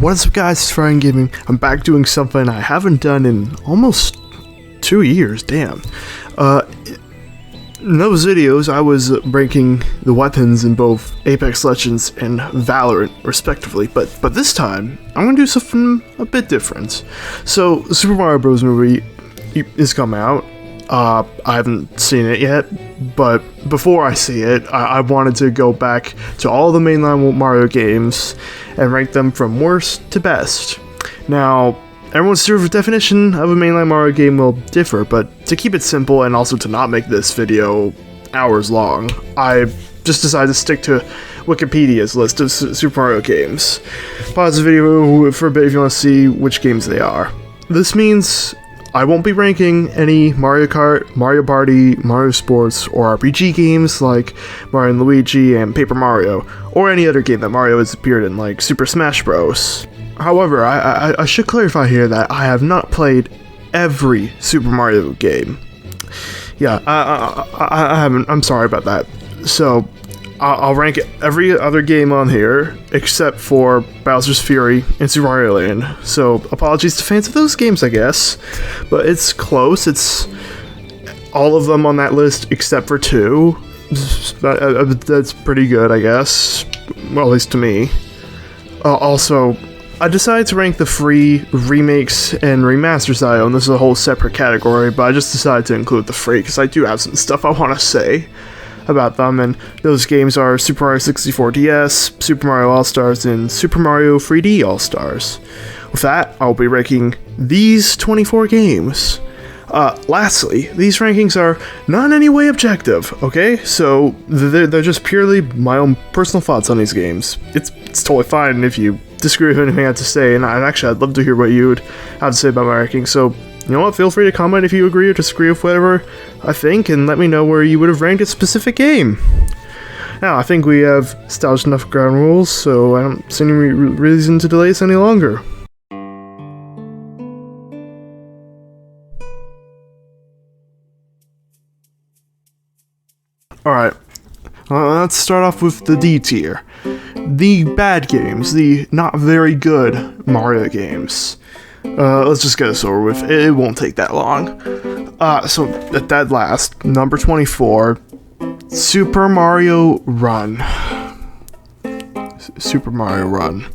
What's up guys, it's Ryan Gaming. I'm back doing something I haven't done in almost 2 years, damn. In those videos, I was ranking the weapons in both Apex Legends and Valorant, respectively, but this time, I'm gonna do something a bit different. So, Super Mario Bros. Movie is coming out. I haven't seen it yet, but before I see it, I wanted to go back to all the mainline Mario games and rank them from worst to best. Now, everyone's sort of definition of a mainline Mario game will differ, but to keep it simple and also to not make this video hours long, I just decided to stick to Wikipedia's list of Super Mario games. Pause the video for a bit if you want to see which games they are. This means I won't be ranking any Mario Kart, Mario Party, Mario Sports, or RPG games like Mario & Luigi and Paper Mario, or any other game that Mario has appeared in like Super Smash Bros. However, I should clarify here that I have not played every Super Mario game. Yeah, I haven't, I'm sorry about that. So, I'll rank every other game on here, except for Bowser's Fury and Super Mario Land. So, apologies to fans of those games, I guess. But it's close, it's all of them on that list except for 2. That's pretty good, I guess. Well, at least to me. Also, I decided to rank the free remakes and remasters that I own. This is a whole separate category, but I just decided to include the free because I do have some stuff I want to say about them, and those games are Super Mario 64 DS, Super Mario All-Stars, and Super Mario 3D All-Stars. With that, I'll be ranking these 24 games. Lastly, these rankings are not in any way objective, okay? So, they're just purely my own personal thoughts on these games. It's totally fine if you disagree with anything I have to say, and actually I'd love to hear what you would have to say about my rankings, so you know what, feel free to comment if you agree or disagree with whatever I think, and let me know where you would have ranked a specific game. Now, I think we have established enough ground rules, so I don't see any reason to delay this any longer. Alright, let's start off with the D tier. The bad games, the not very good Mario games. Let's just get this over with. It won't take that long. So at that last, number 24, Super Mario Run. Super Mario Run.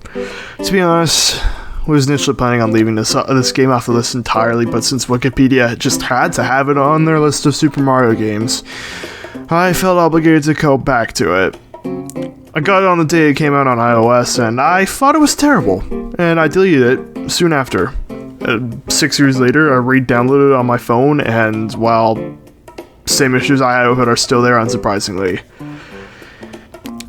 To be honest, I was initially planning on leaving this game off the list entirely, but since Wikipedia just had to have it on their list of Super Mario games, I felt obligated to go back to it. I got it on the day it came out on iOS, and I thought it was terrible, and I deleted it soon after. 6 years later, I re-downloaded it on my phone, and, well, same issues I had with it are still there, unsurprisingly.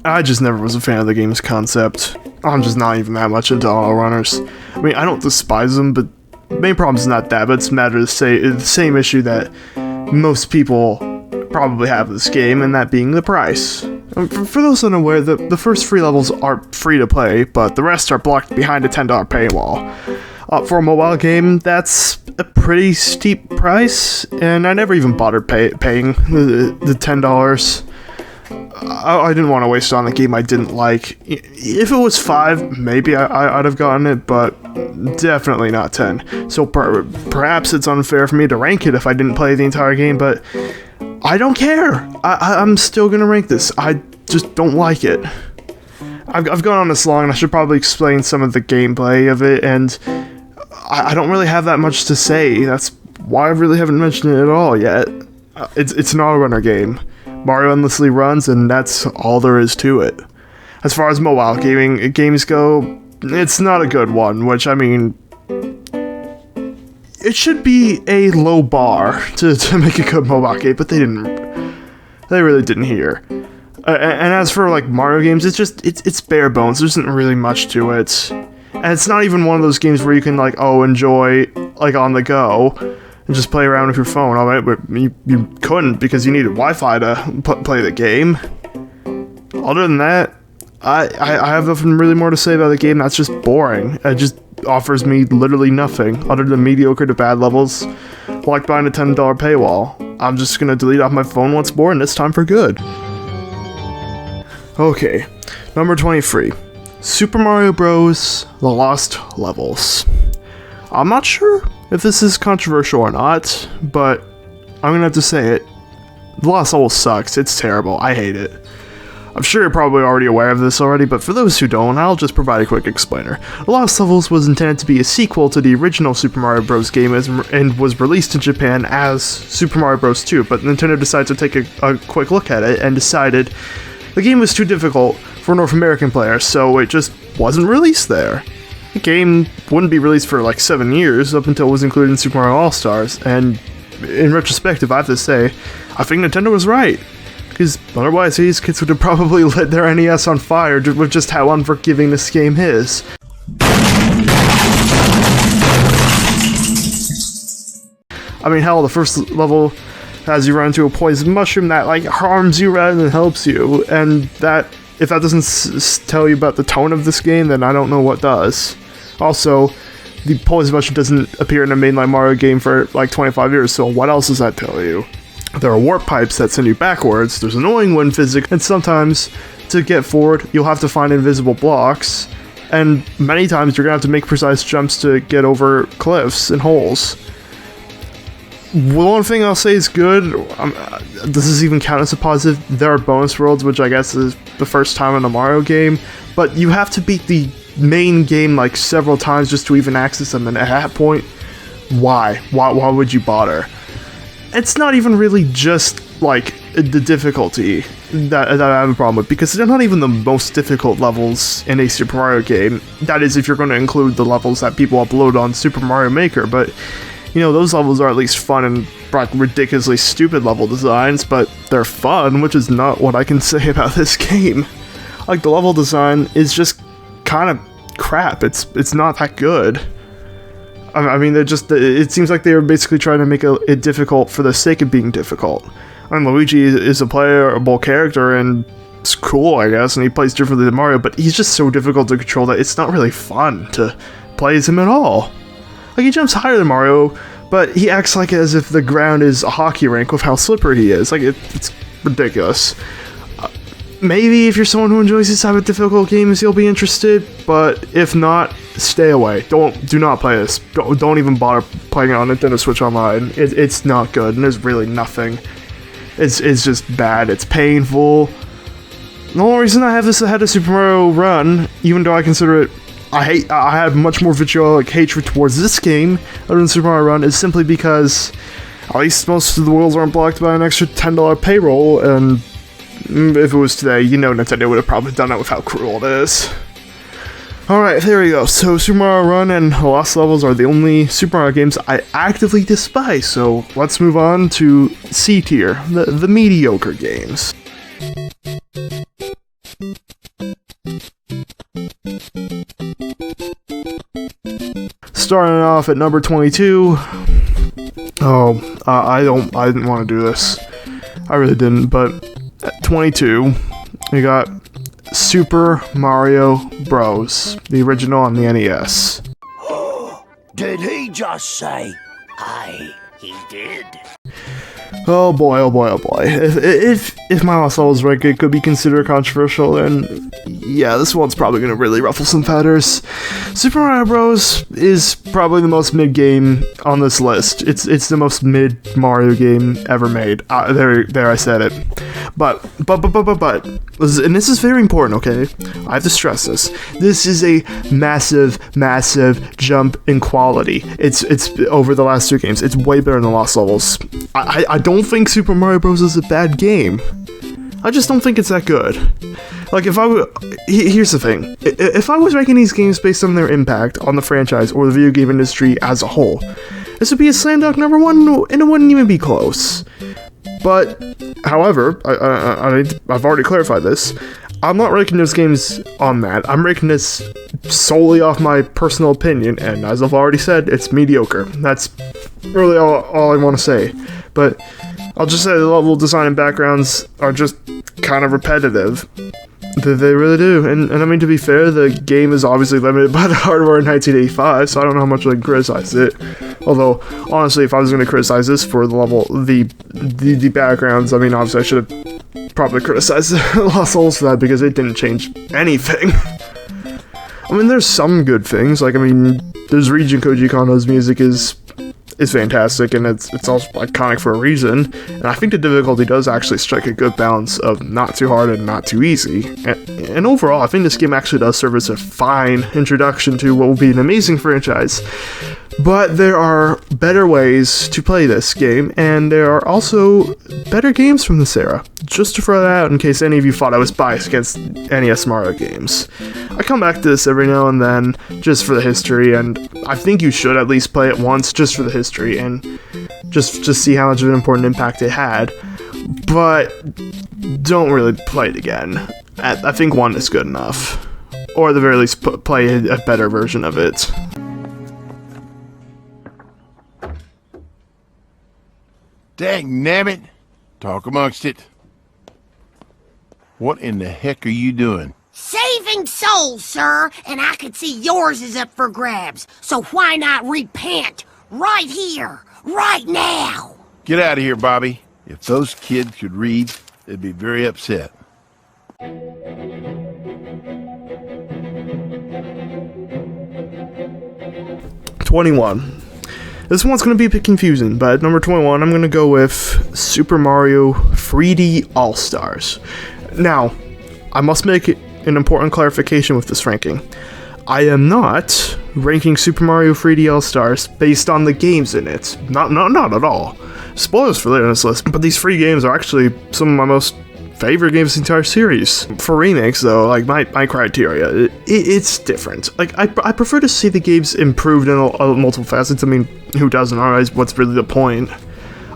I just never was a fan of the game's concept. I'm just not even that much into auto runners. I mean, I don't despise them, but the main problem is not that, but it's a matter of the same issue that most people probably have this game, and that being the price. For those unaware, the first 3 levels are free to play, but the rest are blocked behind a $10 paywall. For a mobile game, that's a pretty steep price, and I never even bothered paying the $10. I didn't want to waste it on a game I didn't like. If it was 5, maybe I'd have gotten it, but definitely not 10. So perhaps it's unfair for me to rank it if I didn't play the entire game, but I don't care. I'm still gonna rank this. I just don't like it. I've gone on this long, and I should probably explain some of the gameplay of it, and I don't really have that much to say. That's why I really haven't mentioned it at all yet. It's an auto-runner game. Mario endlessly runs, and that's all there is to it. As far as mobile games go, it's not a good one, which, I mean, it should be a low bar to make a good mobile game, but they really didn't here. And as for like Mario games, it's bare bones. There isn't really much to it, and it's not even one of those games where you can like enjoy like on the go and just play around with your phone. All right, but you couldn't because you needed Wi-Fi to play the game. Other than that, I have nothing really more to say about the game. That's just boring. It just offers me literally nothing other than mediocre to bad levels, like behind a $10 paywall. I'm just gonna delete off my phone once more, and this time for good. Okay, number 23, Super Mario Bros. The Lost Levels. I'm not sure if this is controversial or not, but I'm gonna have to say it. The Lost Levels sucks. It's terrible. I hate it. I'm sure you're probably already aware of this already, but for those who don't, I'll just provide a quick explainer. The Lost Levels was intended to be a sequel to the original Super Mario Bros. Game and was released in Japan as Super Mario Bros. 2, but Nintendo decided to take a quick look at it and decided the game was too difficult for North American players, so it just wasn't released there. The game wouldn't be released for like 7 years, up until it was included in Super Mario All-Stars, and in retrospective, I have to say, I think Nintendo was right. Because otherwise, these kids would have probably lit their NES on fire with just how unforgiving this game is. I mean, hell, the first level has you run into a poison mushroom that, like, harms you rather than helps you, and that, if that doesn't tell you about the tone of this game, then I don't know what does. Also, the poison mushroom doesn't appear in a mainline Mario game for, like, 25 years, so what else does that tell you? There are warp pipes that send you backwards, there's annoying wind physics, and sometimes, to get forward, you'll have to find invisible blocks, and many times you're gonna have to make precise jumps to get over cliffs and holes. One thing I'll say is good, does this even count as a positive? There are bonus worlds, which I guess is the first time in a Mario game, but you have to beat the main game like several times just to even access them, and at that point, why? Why would you bother? It's not even really just, like, the difficulty that I have a problem with, because they're not even the most difficult levels in a Super Mario game. That is, if you're going to include the levels that people upload on Super Mario Maker, but, you know, those levels are at least fun and ridiculously stupid level designs, but they're fun, which is not what I can say about this game. Like, the level design is just kind of crap. It's not that good. I mean, it seems like they were basically trying to make it difficult for the sake of being difficult. I mean, Luigi is a playable character, and it's cool, I guess, and he plays differently than Mario, but he's just so difficult to control that it's not really fun to play as him at all. Like, he jumps higher than Mario, but he acts like as if the ground is a hockey rink with how slippery he is. Like, it's ridiculous. Maybe if you're someone who enjoys these type of difficult games, you'll be interested, but if not, stay away. Do not play this. Don't even bother playing it on Nintendo Switch Online. It's not good, and there's really nothing. It's just bad. It's painful. The only reason I have this ahead of Super Mario Run, even though I consider it, I have much more vitriolic hatred towards this game other than Super Mario Run, is simply because at least most of the worlds aren't blocked by an extra $10 payroll, and if it was today, you know Nintendo would have probably done it with how cruel it is. Alright, there we go. So Super Mario Run and Lost Levels are the only Super Mario games I actively despise, so let's move on to C tier, the mediocre games. Starting off at number 22. I didn't want to do this. I really didn't, but at 22, we got Super Mario Bros. The original on the NES. Did he just say, aye, he did? Oh boy, oh boy, oh boy. If my Lost Levels rank it could be considered controversial, then yeah, this one's probably gonna really ruffle some feathers. Super Mario Bros. Is probably the most mid game on this list. It's the most mid Mario game ever made. There I said it. But, and this is very important, okay? I have to stress this. This is a massive jump in quality. It's over the last two games. It's way better than Lost Levels. I don't think Super Mario Bros. Is a bad game. I just don't think it's that good. Like, here's the thing. If I was ranking these games based on their impact on the franchise or the video game industry as a whole, this would be a slam dunk number one, and it wouldn't even be close. But, however, I've already clarified this. I'm not ranking those games on that. I'm ranking this solely off my personal opinion, and as I've already said, it's mediocre. That's really all I want to say. But I'll just say the level design and backgrounds are just kind of repetitive. They really do. And I mean, to be fair, the game is obviously limited by the hardware in 1985, so I don't know how much I can criticize it. Although, honestly, if I was going to criticize this for the level, the backgrounds, I mean, obviously I should have probably criticized Lost Souls for that, because it didn't change anything. I mean, there's some good things. Like, I mean, there's Region Koji Kono's music is fantastic, and it's also iconic for a reason. And I think the difficulty does actually strike a good balance of not too hard and not too easy. And overall, I think this game actually does serve as a fine introduction to what will be an amazing franchise. But there are better ways to play this game, and there are also better games from this era. Just to throw that out in case any of you thought I was biased against NES Mario games. I come back to this every now and then, just for the history, and I think you should at least play it once, just for the history, and just see how much of an important impact it had. But don't really play it again. I think one is good enough. Or at the very least, play a better version of it. Dang nabbit! Talk amongst it. What in the heck are you doing? Saving souls, sir, and I could see yours is up for grabs. So why not repent right here, right now? Get out of here, Bobby. If those kids could read, they'd be very upset. 21. This one's going to be a bit confusing, but at number 21, I'm going to go with Super Mario 3D All-Stars. Now, I must make an important clarification with this ranking. I am not ranking Super Mario 3D All-Stars based on the games in it. Not at all. Spoilers for later in this list, but these 3 games are actually some of my most favorite games in the entire series. For remakes, though, like my criteria, it's different. Like I prefer to see the games improved in multiple facets. I mean, who doesn't? Otherwise, what's really the point,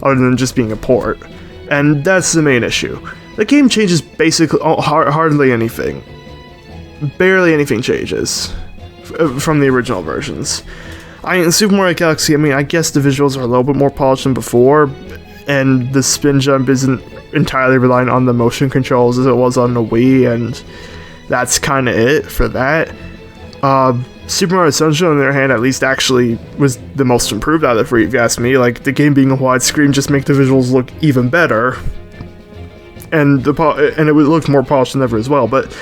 other than just being a port? And that's the main issue. The game changes basically hardly anything. Barely anything changes from the original versions. In Super Mario Galaxy, I mean, I guess the visuals are a little bit more polished than before, and the spin jump isn't entirely reliant on the motion controls as it was on the Wii, and that's kind of it for that. Super Mario Sunshine, on the other hand, at least actually was the most improved out of the 3, if you ask me. Like, the game being a widescreen just make the visuals look even better, and it would look more polished than ever as well. But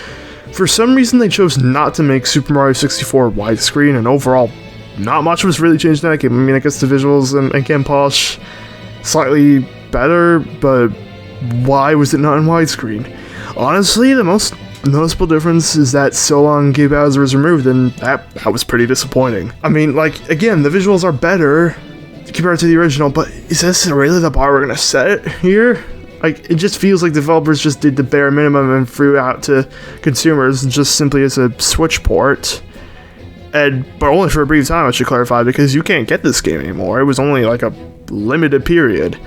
for some reason, they chose not to make Super Mario 64 widescreen, and overall, not much was really changed in that game. I mean, I guess the visuals and game polish slightly better, but why was it not in widescreen? Honestly, the most noticeable difference is that so long Gabe Bowser was removed, and that was pretty disappointing. I mean, like, again, the visuals are better compared to the original, but is this really the bar we're gonna set here? Like, it just feels like developers just did the bare minimum and threw out to consumers just simply as a Switch port. But only for a brief time, I should clarify, because you can't get this game anymore. It was only like a limited period.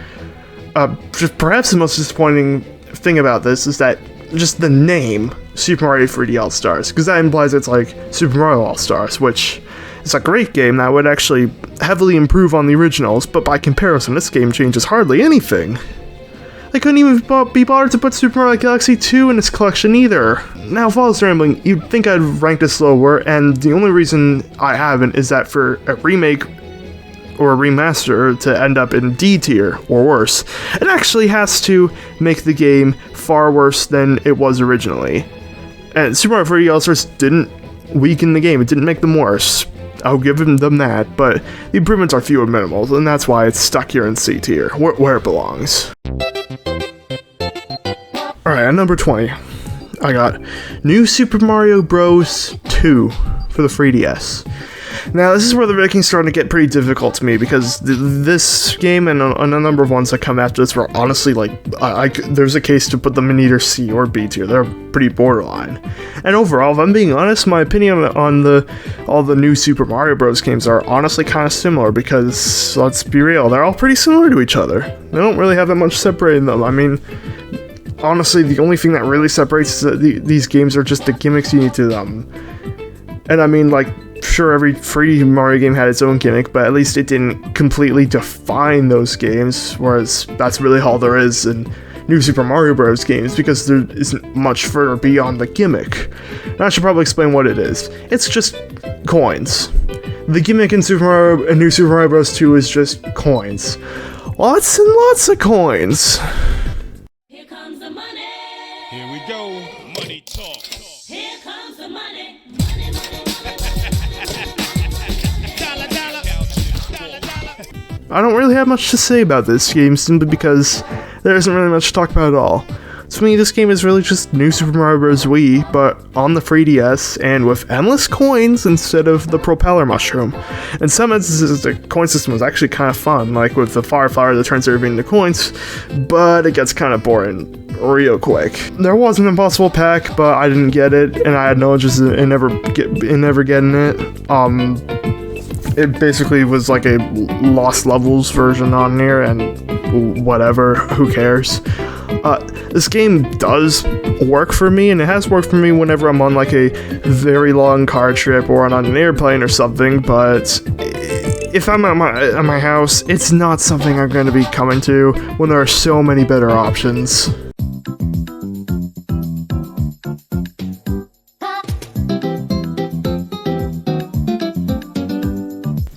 Perhaps the most disappointing thing about this is that just the name Super Mario 3D All-Stars, because that implies it's like Super Mario All-Stars, which is a great game that would actually heavily improve on the originals, but by comparison, this game changes hardly anything. They couldn't even be bothered to put Super Mario Galaxy 2 in its collection either. Now, if I was rambling, you'd think I'd rank this lower, and the only reason I haven't is that for a remake or a remaster to end up in D tier or worse, it actually has to make the game far worse than it was originally. And Super Mario 3D All-Stars didn't weaken the game, it didn't make them worse. I'll give them that, but the improvements are few and minimal, and that's why it's stuck here in C tier, where it belongs. Alright, at number 20, I got New Super Mario Bros. 2 for the 3DS. Now, this is where the ranking's starting to get pretty difficult to me, because this game and a number of ones that come after this were honestly, like, there's a case to put them in either C or B tier. They're pretty borderline. And overall, if I'm being honest, my opinion on all the new Super Mario Bros. Games are honestly kind of similar, because, let's be real, they're all pretty similar to each other. They don't really have that much separating them. I mean, honestly, the only thing that really separates these games are just the gimmicks you need to them. And I mean, like, sure, every free Mario game had its own gimmick, but at least it didn't completely define those games, whereas that's really all there is in New Super Mario Bros. Games, because there isn't much further beyond the gimmick. And I should probably explain what it is. It's just coins. The gimmick in New Super Mario Bros. 2 is just coins. Lots and lots of coins. Here comes the money. Here we go. Money talk. Here comes the money. Money, money, money. I don't really have much to say about this game simply because there isn't really much to talk about at all. To me, this game is really just New Super Mario Bros. Wii, but on the 3DS and with endless coins instead of the propeller mushroom. In some instances, the coin system was actually kind of fun, like with the fire flower that turns everything into coins, but it gets kind of boring real quick. There was an impossible pack, but I didn't get it, and I had no interest in never getting it. It basically was like a Lost Levels version on here, and whatever, who cares? This game does work for me, and it has worked for me whenever I'm on like a very long car trip or on an airplane or something, but if I'm at my house, it's not something I'm going to be coming to when there are so many better options.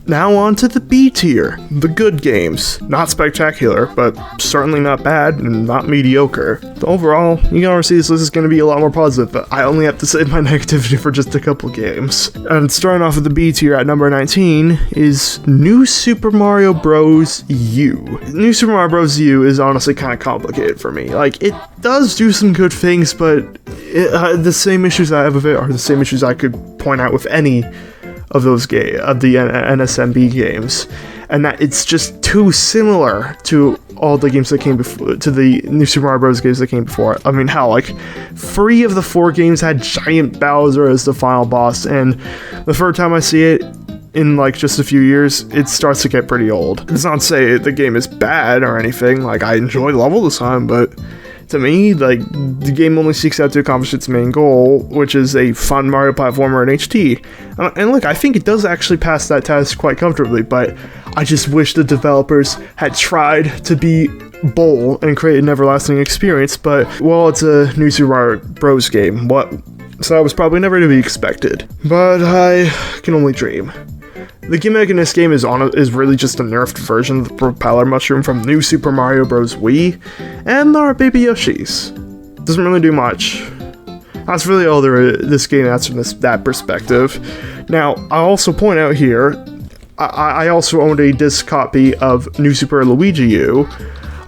Now on to the B tier, the good games. Not spectacular, but certainly not bad and not mediocre. Overall, you can already see this list is going to be a lot more positive, but I only have to save my negativity for just a couple games. And starting off with the B tier at number 19 is New Super Mario Bros. U. New Super Mario Bros. U is honestly kind of complicated for me. Like, it does do some good things, but the same issues I have with it are the same issues I could point out with any of those the NSMB games, and that it's just too similar to all the games that came before, to the New Super Mario Bros. Games that came before. I mean, hell, like 3 of the 4 games had giant Bowser as the final boss, and the first time I see it in like just a few years, it starts to get pretty old. It's not to say the game is bad or anything. Like, I enjoy level design, but to me, like, the game only seeks out to accomplish its main goal, which is a fun Mario platformer in HD. And look, I think it does actually pass that test quite comfortably, but I just wish the developers had tried to be bold and create an everlasting experience, but, well, it's a New Super Mario Bros. Game, so that was probably never to be expected. But I can only dream. The gimmick in this game is really just a nerfed version of the propeller mushroom from New Super Mario Bros. Wii, and there are baby Yoshis. Doesn't really do much. That's really all this game has from that perspective. Now, I'll also point out here, I also owned a disc copy of New Super Luigi U.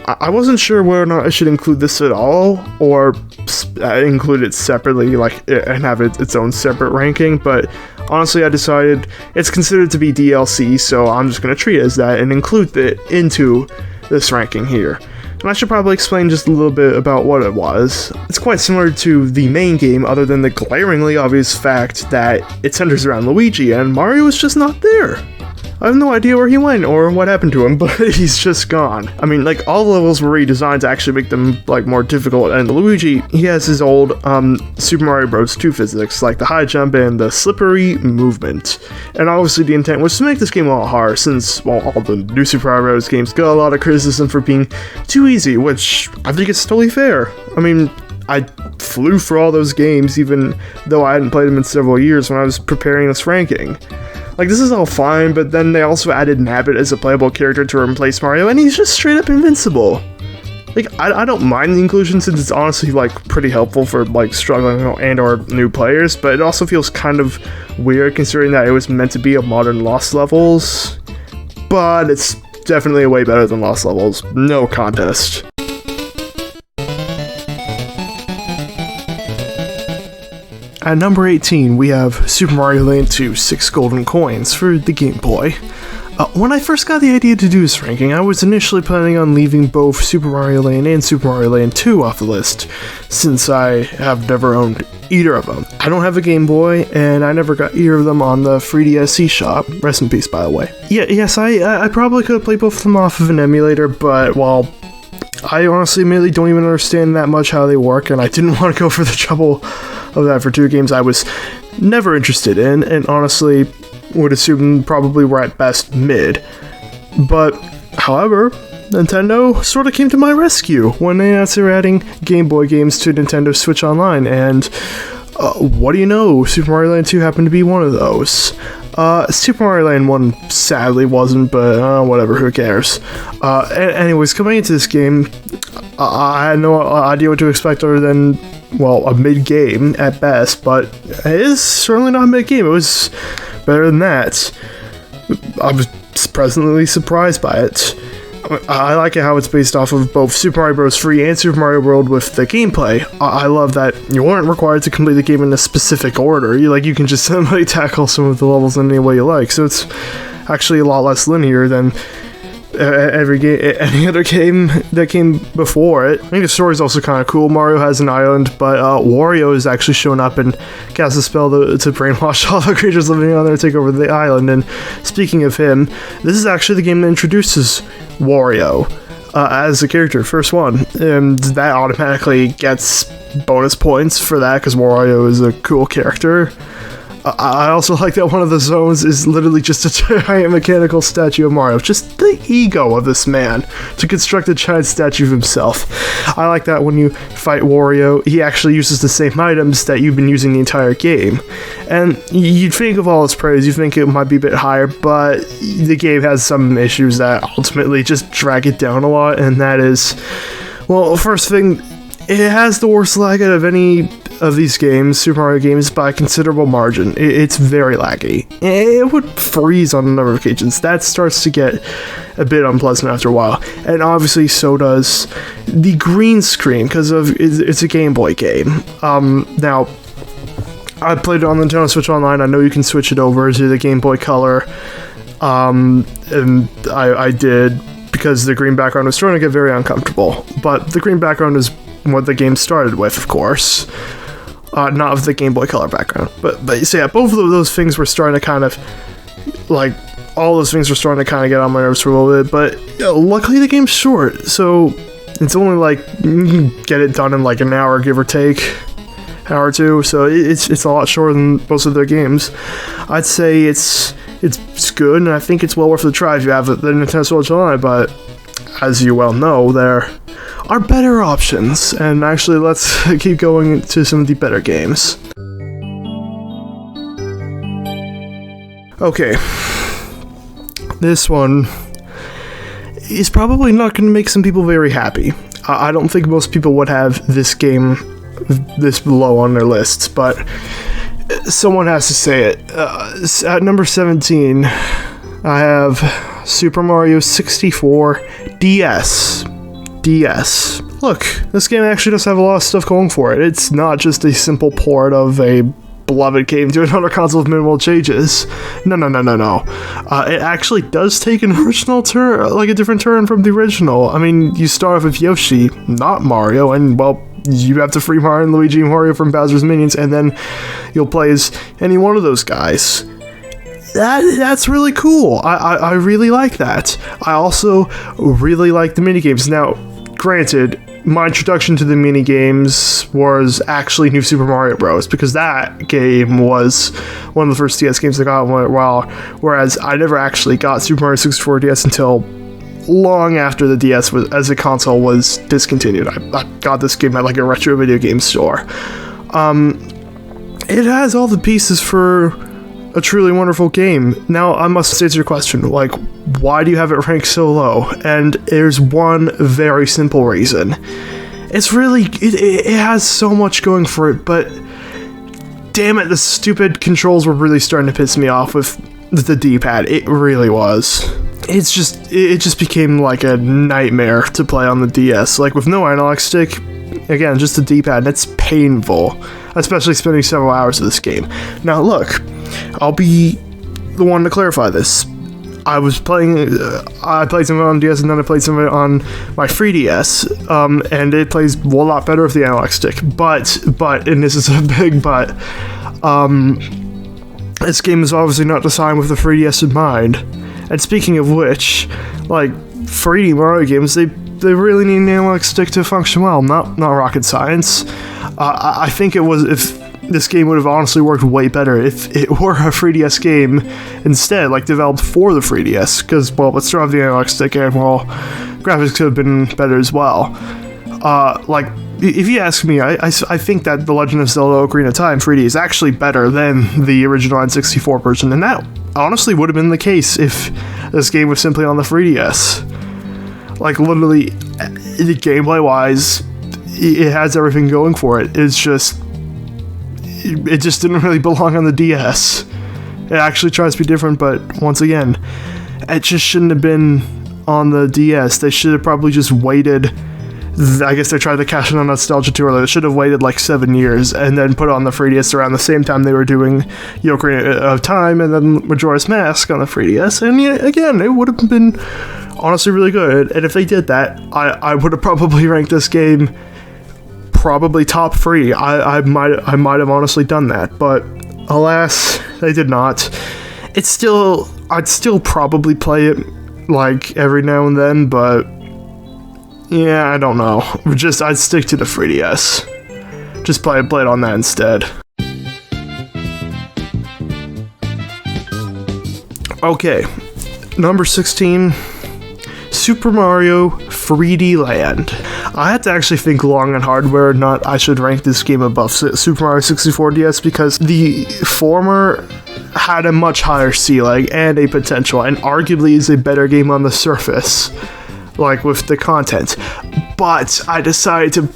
I wasn't sure whether or not I should include this at all, or include it separately, like, and have its own separate ranking, but honestly I decided it's considered to be DLC, so I'm just going to treat it as that and include it into this ranking here. And I should probably explain just a little bit about what it was. It's quite similar to the main game, other than the glaringly obvious fact that it centers around Luigi, and Mario is just not there. I have no idea where he went or what happened to him, but he's just gone. I mean, like, all the levels were redesigned to actually make them, like, more difficult, and Luigi, he has his old Super Mario Bros. 2 physics, like the high jump and the slippery movement. And obviously the intent was to make this game a lot harder, since, well, all the New Super Mario Bros. Games got a lot of criticism for being too easy, which I think is totally fair. I mean, I flew for all those games, even though I hadn't played them in several years when I was preparing this ranking. Like, this is all fine, but then they also added Nabbit as a playable character to replace Mario, and he's just straight up invincible. Like, I don't mind the inclusion since it's honestly, like, pretty helpful for, like, struggling and or new players, but it also feels kind of weird considering that it was meant to be a modern Lost Levels. But it's definitely way better than Lost Levels, no contest. At number 18, we have Super Mario Land 2 6 Golden Coins for the Game Boy. When I first got the idea to do this ranking, I was initially planning on leaving both Super Mario Land and Super Mario Land 2 off the list, since I have never owned either of them. I don't have a Game Boy, and I never got either of them on the 3DS eShop. Rest in peace, by the way. Yes, I probably could have played both of them off of an emulator, but, well, I honestly admittedly don't even understand that much how they work, and I didn't want to go for the trouble of that for 2 games I was never interested in, and honestly would assume probably were at best mid. But, however, Nintendo sort of came to my rescue when they announced they were adding Game Boy games to Nintendo Switch Online, and what do you know, Super Mario Land 2 happened to be one of those. Super Mario Land 1 sadly wasn't, but whatever, who cares. Anyways, coming into this game, I had no idea what to expect other than, well, a mid-game at best, but it is certainly not a mid-game. It was better than that. I was pleasantly surprised by it. I like it how it's based off of both Super Mario Bros. 3 and Super Mario World with the gameplay. I love that you aren't required to complete the game in a specific order. You can just simply tackle some of the levels in any way you like. So it's actually a lot less linear than any other game that came before it. I think the story's also kind of cool. Mario has an island, but Wario has actually shown up and cast a spell to brainwash all the creatures living on there, take over the island. And speaking of him, this is actually the game that introduces Wario as a character, first one, and that automatically gets bonus points for that because Wario is a cool character. I also like that one of the zones is literally just a giant mechanical statue of Mario. Just the ego of this man to construct a giant statue of himself. I like that when you fight Wario, he actually uses the same items that you've been using the entire game. And you'd think of all this praise, you think it might be a bit higher, but the game has some issues that ultimately just drag it down a lot, and that is, well, first thing, it has the worst lag out of any of these games, Super Mario games, by a considerable margin. It's very laggy. It would freeze on a number of occasions. That starts to get a bit unpleasant after a while. And obviously so does the green screen, because it's a Game Boy game. Now, I played it on the Nintendo Switch Online. I know you can switch it over to the Game Boy Color. And I did, because the green background was starting to get very uncomfortable. But the green background is what the game started with, of course. Not of the Game Boy Color background. But so yeah, both of those things were starting to kind of, all those things were starting to kind of get on my nerves for a little bit, but luckily the game's short, so it's only you can get it done in an hour, give or take, hour or two, so it's a lot shorter than most of their games. I'd say it's good, and I think it's well worth the try if you have the Nintendo Switch Online, but as you well know, there are better options, and actually let's keep going to some of the better games. Okay, this one is probably not going to make some people very happy. I don't think most people would have this game this low on their lists, but someone has to say it. At number 17, I have Super Mario 64 DS. Look, this game actually does have a lot of stuff going for it. It's not just a simple port of a beloved game to another console with minimal changes. No. It actually does take an original turn, a different turn from the original. I mean, you start off with Yoshi, not Mario, and, well, you have to free Mario and Luigi and Wario from Bowser's minions, and then you'll play as any one of those guys. That's really cool. I really like that. I also really like the minigames. Now, granted, my introduction to the minigames was actually New Super Mario Bros. Because that game was one of the first DS games I got in a while, whereas I never actually got Super Mario 64 DS until long after the DS as a console was discontinued. I got this game at a retro video game store. It has all the pieces for a truly wonderful game. Now, I must answer your question, why do you have it ranked so low? And there's one very simple reason. It's really, it has so much going for it, but damn it, the stupid controls were really starting to piss me off with the D-pad. It really was. It just became a nightmare to play on the DS. With no analog stick, again, just the D-pad, and it's painful, especially spending several hours of this game. Now, look, I'll be the one to clarify this. I played some of it on DS, and then I played some of it on my 3DS, and it plays a lot better with the analog stick, but, and this is a big but, this game is obviously not designed with the 3DS in mind. And speaking of which, 3D Mario games, they really need an analog stick to function well, not rocket science. I think if this game would have honestly worked way better if it were a 3DS game instead, developed for the 3DS, because, well, let's start with the analog stick, and, well, graphics could have been better as well. If you ask me, I think that The Legend of Zelda Ocarina of Time 3D is actually better than the original N64 version, and that honestly would have been the case if this game was simply on the 3DS. Literally, the gameplay-wise, it has everything going for it. It just didn't really belong on the DS. It actually tries to be different, but once again, it just shouldn't have been on the DS. They should have probably just waited. I guess they tried to cash in on nostalgia too early. They should have waited like 7 years and then put it on the 3DS around the same time they were doing Ocarina of Time and then Majora's Mask on the 3DS. And yeah, again, it would have been honestly really good. And if they did that, I would have probably ranked this game probably top 3. I might have honestly done that, but alas, they did not. I'd still probably play it like every now and then, but yeah, I don't know. I'd stick to the 3DS. Just play it on that instead. Okay, number 16, Super Mario 3D Land. I had to actually think long and hard whether or not I should rank this game above Super Mario 64 DS because the former had a much higher ceiling and a potential, and arguably is a better game on the surface, like with the content. But I decided to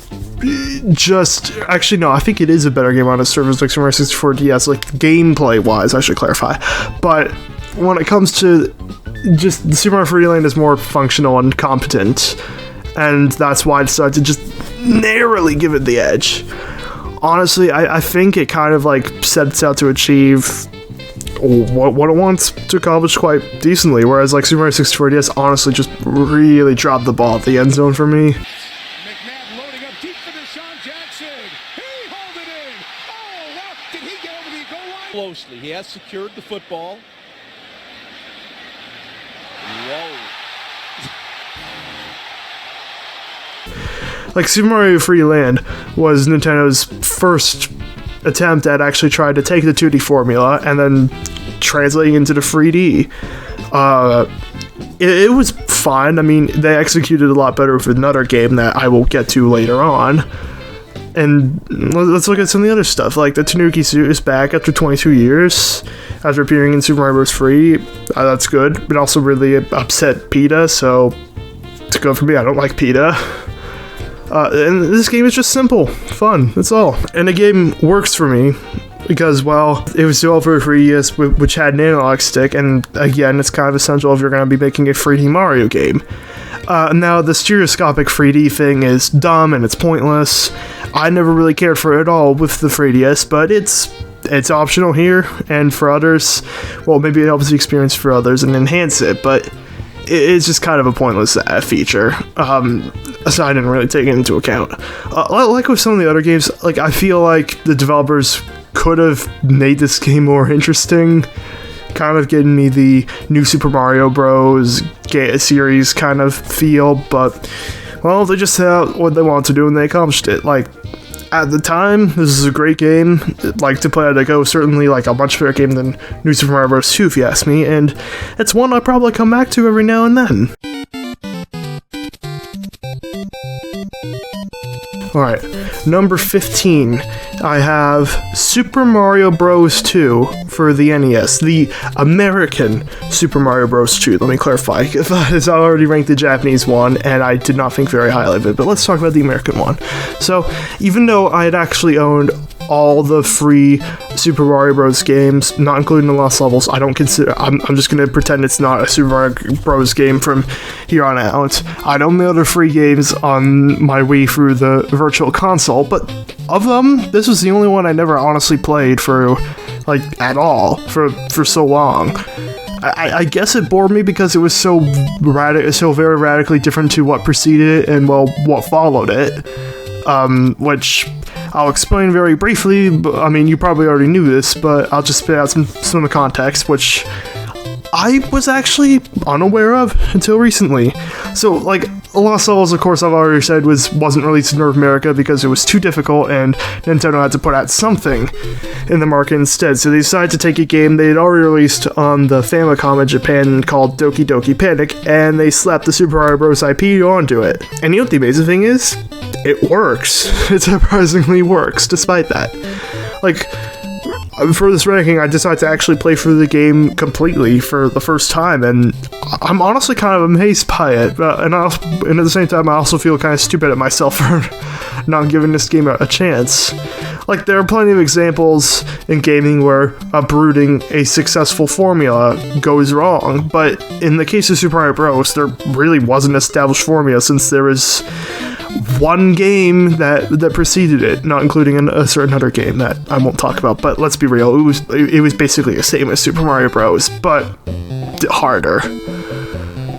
actually no, I think it is a better game on the surface, like Super Mario 64 DS, like gameplay wise, I should clarify. But when it comes to just the Super Mario 3D Land is more functional and competent, and that's why I decided to just narrowly give it the edge. Honestly, I think it kind of like sets out to achieve what it wants to accomplish quite decently, whereas like Super Mario 64 DS honestly just really dropped the ball at the end zone for me. McNabb loading up deep for Deshaun Jackson. He hauled it in. Oh, wow. Did he get over the goal line? Closely. He has secured the football. Whoa. Like Super Mario 3D Land was Nintendo's first attempt at actually trying to take the 2D formula and then translating into the 3D. It was fine. I mean, they executed a lot better with another game that I will get to later on. And let's look at some of the other stuff. Like the Tanuki suit is back after 22 years after appearing in Super Mario Bros. 3. That's good. But also really upset PETA, so it's good for me. I don't like PETA. And this game is just simple, fun, that's all. And the game works for me because, well, it was developed for 3DS, which had an analog stick, and again, it's kind of essential if you're going to be making a 3D Mario game. Now, the stereoscopic 3D thing is dumb and it's pointless. I never really cared for it at all with the 3DS, but it's optional here, and for others, well, maybe it helps the experience for others and enhance it, but it's just kind of a pointless feature. So I didn't really take it into account. Like with some of the other games, like I feel like the developers could have made this game more interesting, kind of getting me the new Super Mario Bros. Series kind of feel, but well, they just set out what they wanted to do and they accomplished it. Like at the time, this is a great game. Like to play at a go, certainly like a much better game than New Super Mario Bros. 2, if you ask me, and it's one I'll probably come back to every now and then. Alright, number 15, I have Super Mario Bros. 2 for the NES, the American Super Mario Bros. 2, let me clarify, because I already ranked the Japanese one, and I did not think very highly of it, but let's talk about the American one. So, even though I had actually owned all the free Super Mario Bros. Games, not including the Lost Levels, I'm just going to pretend it's not a Super Mario Bros. Game from here on out. I'd own the other free games on my Wii through the Virtual Console, but of them, this was the only one I never honestly played for, like, at all, for so long. I guess it bored me because it was so very radically different to what preceded it and, well, what followed it, which I'll explain very briefly. I mean, you probably already knew this, but I'll just spit out some of the context, which I was actually unaware of until recently. So, like, Lost Levels, of course, I've already said wasn't released in North America because it was too difficult, and Nintendo had to put out something in the market instead. So they decided to take a game they had already released on the Famicom in Japan called Doki Doki Panic, and they slapped the Super Mario Bros. IP onto it. And you know what the amazing thing is? It works. It surprisingly works, despite that. Like, for this ranking, I decided to actually play through the game completely for the first time, and I'm honestly kind of amazed by it. And at the same time, I also feel kind of stupid at myself for not giving this game a chance. Like, there are plenty of examples in gaming where uprooting a successful formula goes wrong, but in the case of Super Mario Bros., there really wasn't an established formula since there was one game that preceded it, not including a certain other game that I won't talk about. But let's be real, it was basically the same as Super Mario Bros., but harder.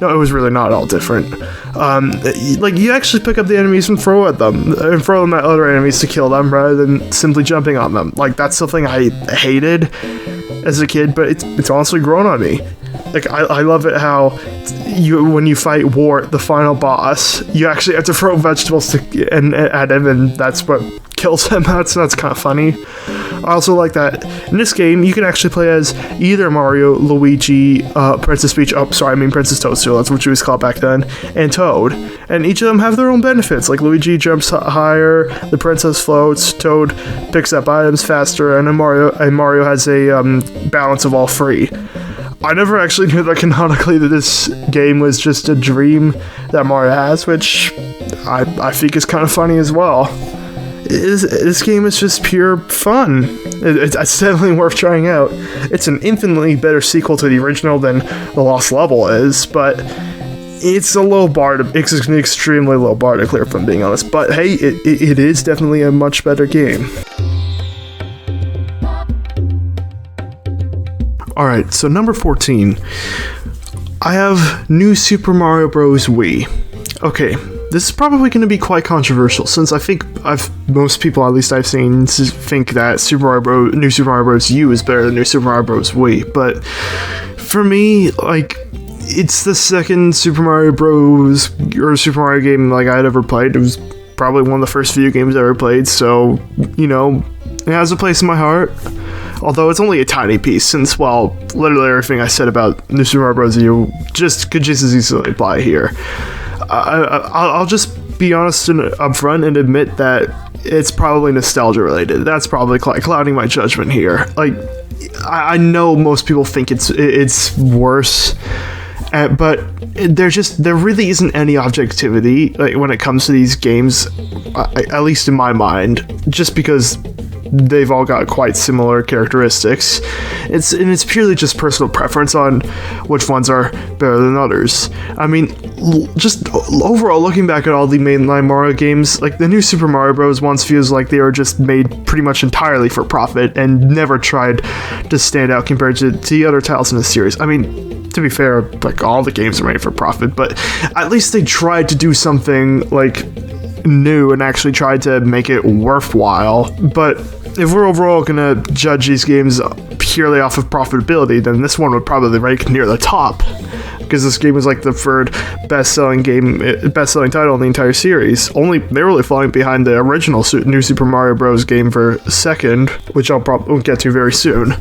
No, it was really not all different. Like, you actually pick up the enemies and throw them at other enemies to kill them rather than simply jumping on them. Like, that's something I hated as a kid, but it's honestly grown on me. Like, I love it how when you fight Wart, the final boss, you actually have to throw vegetables at him, and that's what kills him. That's kind of funny. I also like that in this game, you can actually play as either Mario, Luigi, Princess Peach, Princess Toadstool, that's what she was called back then, and Toad. And each of them have their own benefits. Like, Luigi jumps higher, the princess floats, Toad picks up items faster, and Mario has a balance of all three. I never actually knew that canonically that this game was just a dream that Mario has, which I think is kind of funny as well. This game is just pure fun. It's definitely worth trying out. It's an infinitely better sequel to the original than The Lost Level is, but it's it's an extremely low bar to clear, if I'm being honest. But hey, it is definitely a much better game. Alright, so number 14. I have New Super Mario Bros. Wii. Okay, this is probably going to be quite controversial, since I think most people, at least I've seen, think that New Super Mario Bros. U is better than New Super Mario Bros. Wii, but for me, like, it's the second Super Mario Bros. Or Super Mario game like I'd ever played. It was probably one of the first few games I ever played, so, you know, it has a place in my heart. Although it's only a tiny piece, since, well, literally everything I said about New Super Mario Bros. U could just as easily apply here. I'll just be honest and upfront and admit that it's probably nostalgia related. That's probably clouding my judgment here. Like, I know most people think it's worse, but there really isn't any objectivity, like, when it comes to these games, at least in my mind, just because they've all got quite similar characteristics. It's purely just personal preference on which ones are better than others. I mean, just overall, looking back at all the mainline Mario games, like, the New Super Mario Bros. Ones feels like they were just made pretty much entirely for profit and never tried to stand out compared to the other titles in the series. I mean, to be fair, like, all the games are made for profit, but at least they tried to do something, like, new and actually tried to make it worthwhile. But if we're overall gonna judge these games purely off of profitability, then this one would probably rank near the top, because this game was like the third best-selling title in the entire series, only barely falling behind the original New Super Mario Bros. Game for second, which I'll probably get to very soon.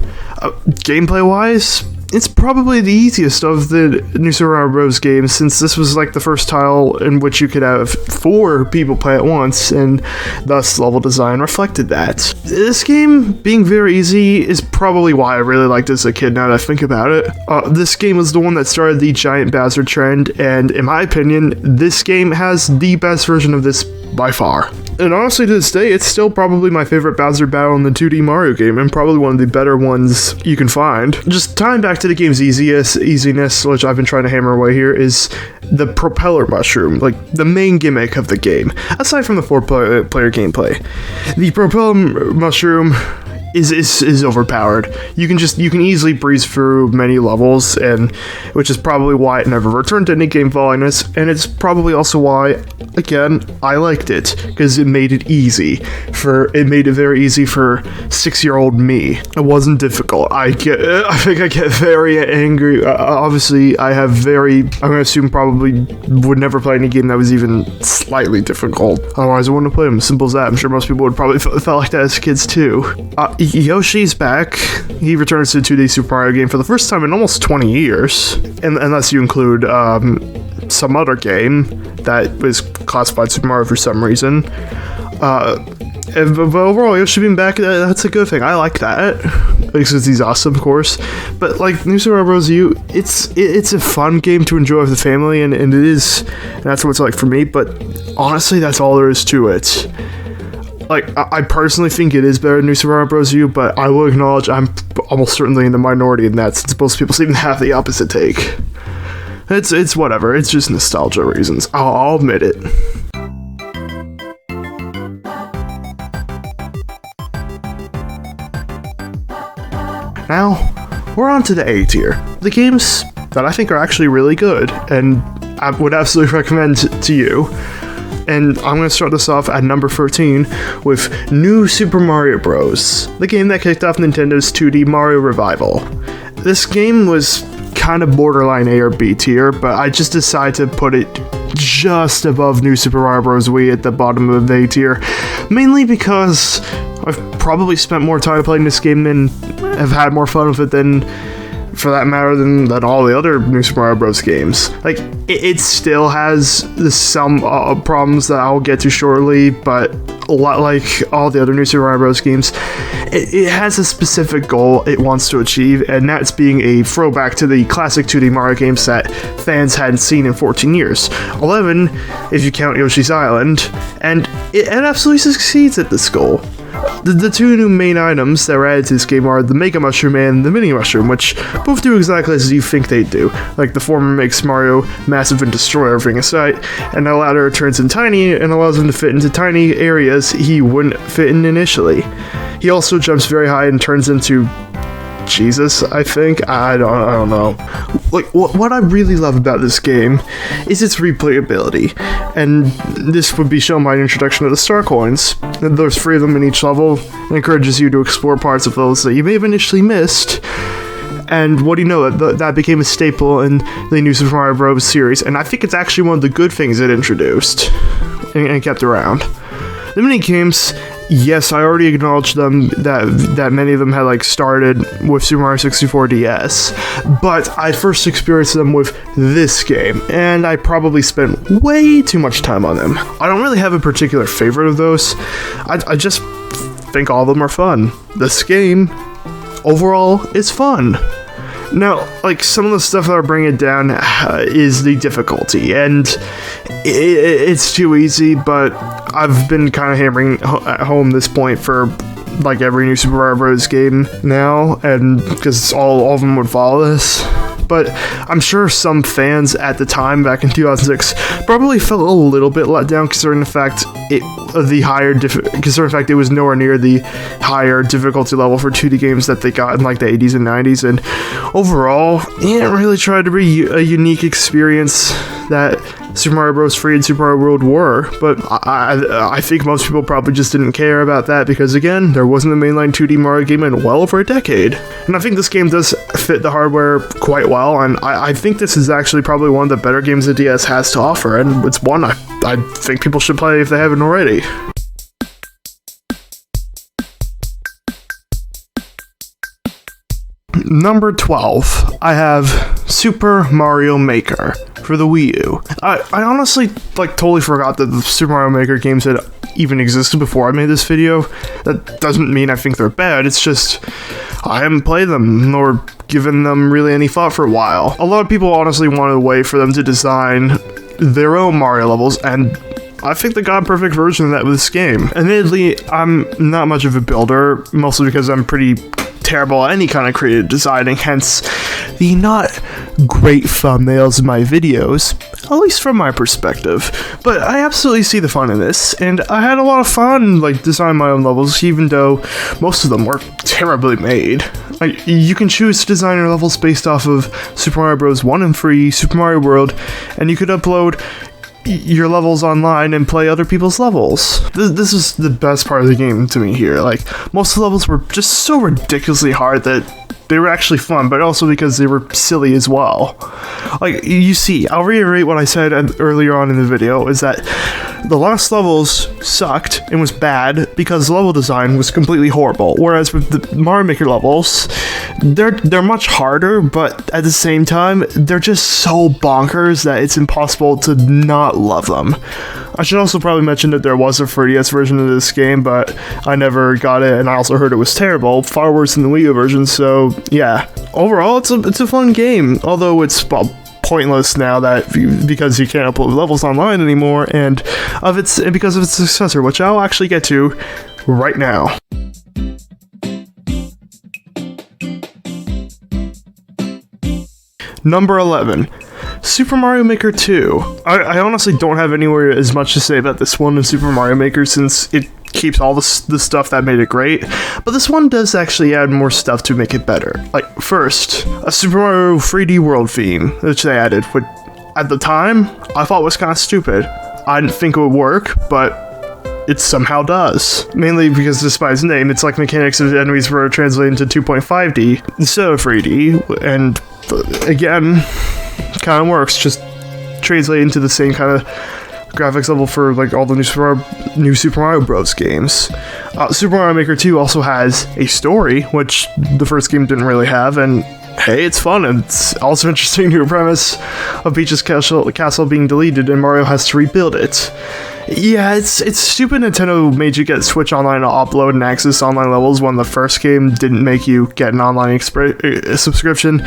Gameplay-wise, it's probably the easiest of the New Super Mario Bros. Games, since this was like the first title in which you could have 4 people play at once, and thus level design reflected that. This game being very easy is probably why I really liked it as a kid, now that I think about it. This game was the one that started the giant Bowser trend, and in my opinion, this game has the best version of this by far. And honestly, to this day, it's still probably my favorite Bowser battle in the 2D Mario game, and probably one of the better ones you can find. Just tying back to the game's easiness, which I've been trying to hammer away here, is the propeller mushroom, like the main gimmick of the game, aside from the 4-player gameplay. The propeller mushroom is overpowered. You can easily breeze through many levels, and which is probably why it never returned to any game volleyness, and it's probably also why, again, I liked it, because it made it very easy for 6-year-old me. It wasn't difficult. I think I get very angry. Obviously, I'm gonna assume probably would never play any game that was even slightly difficult. Otherwise, I wouldn't have played them. Simple as that. I'm sure most people would probably felt like that as kids too. Yoshi's back. He returns to the 2D Super Mario game for the first time in almost 20 years, unless you include some other game that was classified Super Mario for some reason. But overall, Yoshi being back, that's a good thing. I like that, because he's awesome, of course. But like New Super Mario Bros. U, it's a fun game to enjoy with the family, and it is, and that's what it's like for me. But honestly, that's all there is to it. Like, I personally think it is better than New Super Mario Bros. U, but I will acknowledge I'm almost certainly in the minority in that, since most people seem to have the opposite take. It's whatever. It's just nostalgia reasons. I'll admit it. Now, we're on to the A tier. The games that I think are actually really good, and I would absolutely recommend to you. And I'm going to start this off at number 13 with New Super Mario Bros., the game that kicked off Nintendo's 2D Mario revival. This game was kind of borderline A or B tier, but I just decided to put it just above New Super Mario Bros. Wii at the bottom of the A tier, mainly because I've probably spent more time playing this game and have had more fun with it than, for that matter, than all the other New Super Mario Bros. Games. Like, it still has some problems that I'll get to shortly, but a lot like all the other New Super Mario Bros. Games, it has a specific goal it wants to achieve, and that's being a throwback to the classic 2D Mario games that fans hadn't seen in 14 years. 11, if you count Yoshi's Island, and it absolutely succeeds at this goal. The two new main items that were added to this game are the Mega Mushroom and the Mini Mushroom, which both do exactly as you think they do. Like, the former makes Mario massive and destroy everything in sight, and the latter turns him tiny and allows him to fit into tiny areas he wouldn't fit in initially. He also jumps very high and turns into Jesus, I think. I don't know. Like, what I really love about this game is its replayability, and this would be shown by an introduction of the star coins. There's 3 of them in each level, and encourages you to explore parts of those that you may have initially missed. And what do you know, that became a staple in the New Super Mario Bros. Series, and I think it's actually one of the good things it introduced and kept around. The mini games, yes, I already acknowledged them, that many of them had like started with Super Mario 64 DS, but I first experienced them with this game, and I probably spent way too much time on them. I don't really have a particular favorite of those. I just think all of them are fun. This game, overall, is fun. Now, like, some of the stuff that are bringing it down is the difficulty, and it's too easy, but I've been kind of hammering at home this point for like every New Super Mario Bros. Game now, and because all of them would follow this. But I'm sure some fans at the time, back in 2006, probably felt a little bit let down considering the fact it was nowhere near the higher difficulty level for 2D games that they got in like the 80s and 90s, and overall, it didn't really try to be a unique experience that Super Mario Bros. 3 and Super Mario World were, but I think most people probably just didn't care about that because, again, there wasn't a mainline 2D Mario game in well over a decade. And I think this game does fit the hardware quite well, and I think this is actually probably one of the better games the DS has to offer, and it's one I think people should play if they haven't already. Number 12, I have Super Mario Maker for the Wii U. I honestly totally forgot that the Super Mario Maker games had even existed before I made this video. That doesn't mean I think they're bad, it's just I haven't played them nor given them really any thought for a while. A lot of people honestly wanted a way for them to design their own Mario levels, and I think they got a perfect version of that with this game. Admittedly, I'm not much of a builder, mostly because I'm pretty terrible at any kind of creative designing, hence the not great thumbnails in my videos, at least from my perspective. But I absolutely see the fun in this, and I had a lot of fun designing my own levels, even though most of them were terribly made. You can choose to design your levels based off of Super Mario Bros. 1 and 3, Super Mario World, and you could upload your levels online and play other people's levels. This is the best part of the game to me here. Most of the levels were just so ridiculously hard that they were actually fun, but also because they were silly as well. You see, I'll reiterate what I said earlier on in the video, is that the last levels sucked and was bad because the level design was completely horrible, whereas with the Mario Maker levels, they're much harder, but at the same time, they're just so bonkers that it's impossible to not love them. I should also probably mention that there was a 3DS version of this game, but I never got it, and I also heard it was terrible, far worse than the Wii U version, so yeah. Overall, it's a fun game, although it's pointless now because you can't upload levels online anymore, and because of its successor, which I'll actually get to right now. Number 11. Super Mario Maker 2. I honestly don't have anywhere as much to say about this one as Super Mario Maker since it keeps all the stuff that made it great, but this one does actually add more stuff to make it better. Like, first, a Super Mario 3D world theme, which they added, which at the time, I thought was kind of stupid. I didn't think it would work, but it somehow does. Mainly because despite its name, it's like mechanics of enemies were translated into 2.5D instead of 3D, and again, kind of works, just translate into the same kind of graphics level for like all the new Super Mario Bros. Games. Super Mario Maker 2 also has a story, which the first game didn't really have, and hey, it's fun, and it's also interesting to a premise of Peach's castle being deleted and Mario has to rebuild it. Yeah, it's stupid Nintendo made you get Switch Online to upload and access online levels when the first game didn't make you get an online subscription.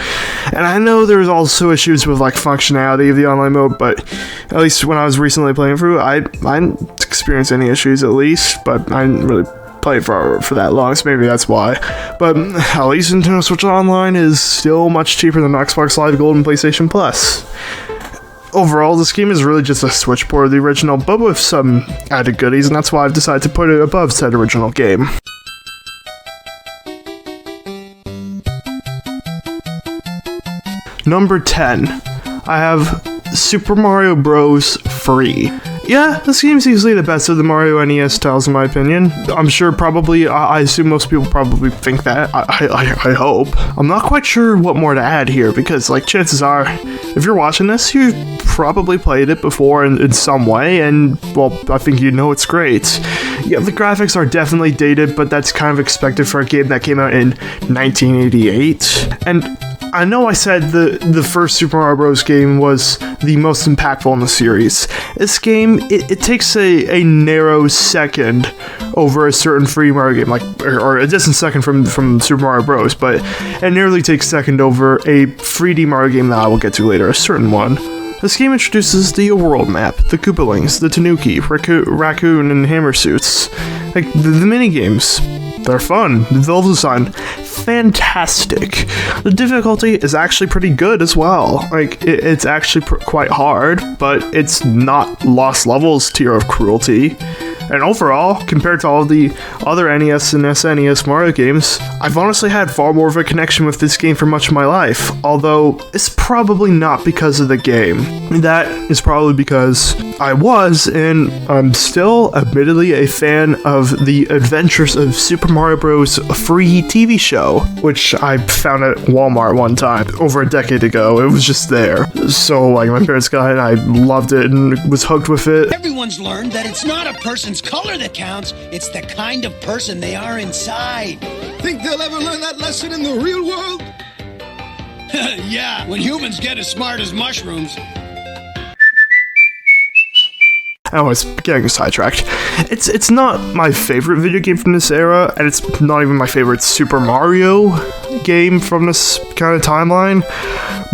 And I know there's also issues with like functionality of the online mode, but at least when I was recently playing through, I didn't experience any issues at least, but I didn't really play for that long, so maybe that's why. But at least Nintendo Switch Online is still much cheaper than Xbox Live Gold and PlayStation Plus. Overall, this game is really just a Switch port of the original, but with some added goodies, and that's why I've decided to put it above said original game. Number 10. I have Super Mario Bros. 3. Yeah, this game's easily the best of the Mario NES titles in my opinion. I'm sure I assume most people probably think that. I hope. I'm not quite sure what more to add here because like chances are, if you're watching this, you've probably played it before in some way, and well, I think you know it's great. Yeah, the graphics are definitely dated, but that's kind of expected for a game that came out in 1988. And I know I said the first Super Mario Bros. Game was the most impactful in the series. This game, it takes a narrow second over a certain 3D Mario game, or a distant second from Super Mario Bros., but it nearly takes second over a 3D Mario game that I will get to later, a certain one. This game introduces the world map, the Koopalings, the Tanuki, Raccoon, and Hammer Suits. Like, the mini-games. They're fun. The level design, fantastic. The difficulty is actually pretty good as well. Like, it's actually quite hard, but it's not Lost Levels tier of cruelty. And overall, compared to all the other NES and SNES Mario games, I've honestly had far more of a connection with this game for much of my life, although it's probably not because of the game. That is probably because I was, and I'm still, admittedly, a fan of the Adventures of Super Mario Bros. Free TV show, which I found at Walmart one time, over a decade ago. It was just there. So, like, my parents got it, and I loved it, and was hooked with it. Everyone's learned that it's not a person's color that counts, it's the kind of person they are inside. Think they'll ever learn that lesson in the real world? Yeah, when humans get as smart as mushrooms. Anyways, getting sidetracked. It's not my favorite video game from this era, and it's not even my favorite Super Mario game from this kind of timeline,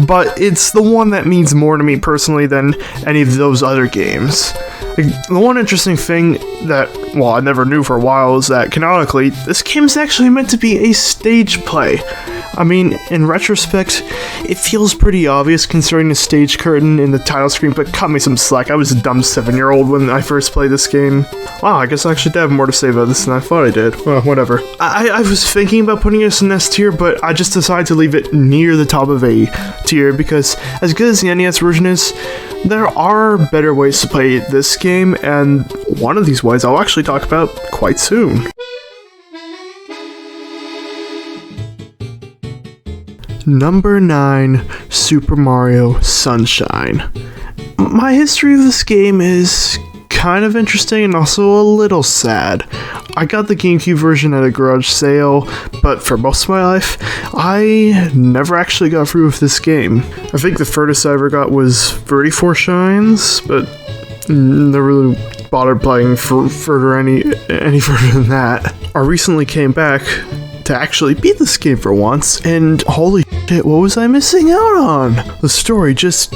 but it's the one that means more to me personally than any of those other games. Like, the one interesting thing that, well, I never knew for a while is that, canonically, this game is actually meant to be a stage play. I mean, in retrospect, it feels pretty obvious considering the stage curtain in the title screen, but cut me some slack. I was a dumb 7-year-old when I first played this game. Wow, I guess I actually did have more to say about this than I thought I did. Well, whatever. I was thinking about putting this in S tier, but I just decided to leave it near the top of A tier, because as good as the NES version is, there are better ways to play this game, and one of these ways I'll actually talk about quite soon. Number 9, Super Mario Sunshine. My history of this game is kind of interesting and also a little sad. I got the GameCube version at a garage sale, but for most of my life, I never actually got through with this game. I think the furthest I ever got was 34 shines, but never really bothered playing any further than that. I recently came back to actually beat this game for once, and holy shit, what was I missing out on? The story just...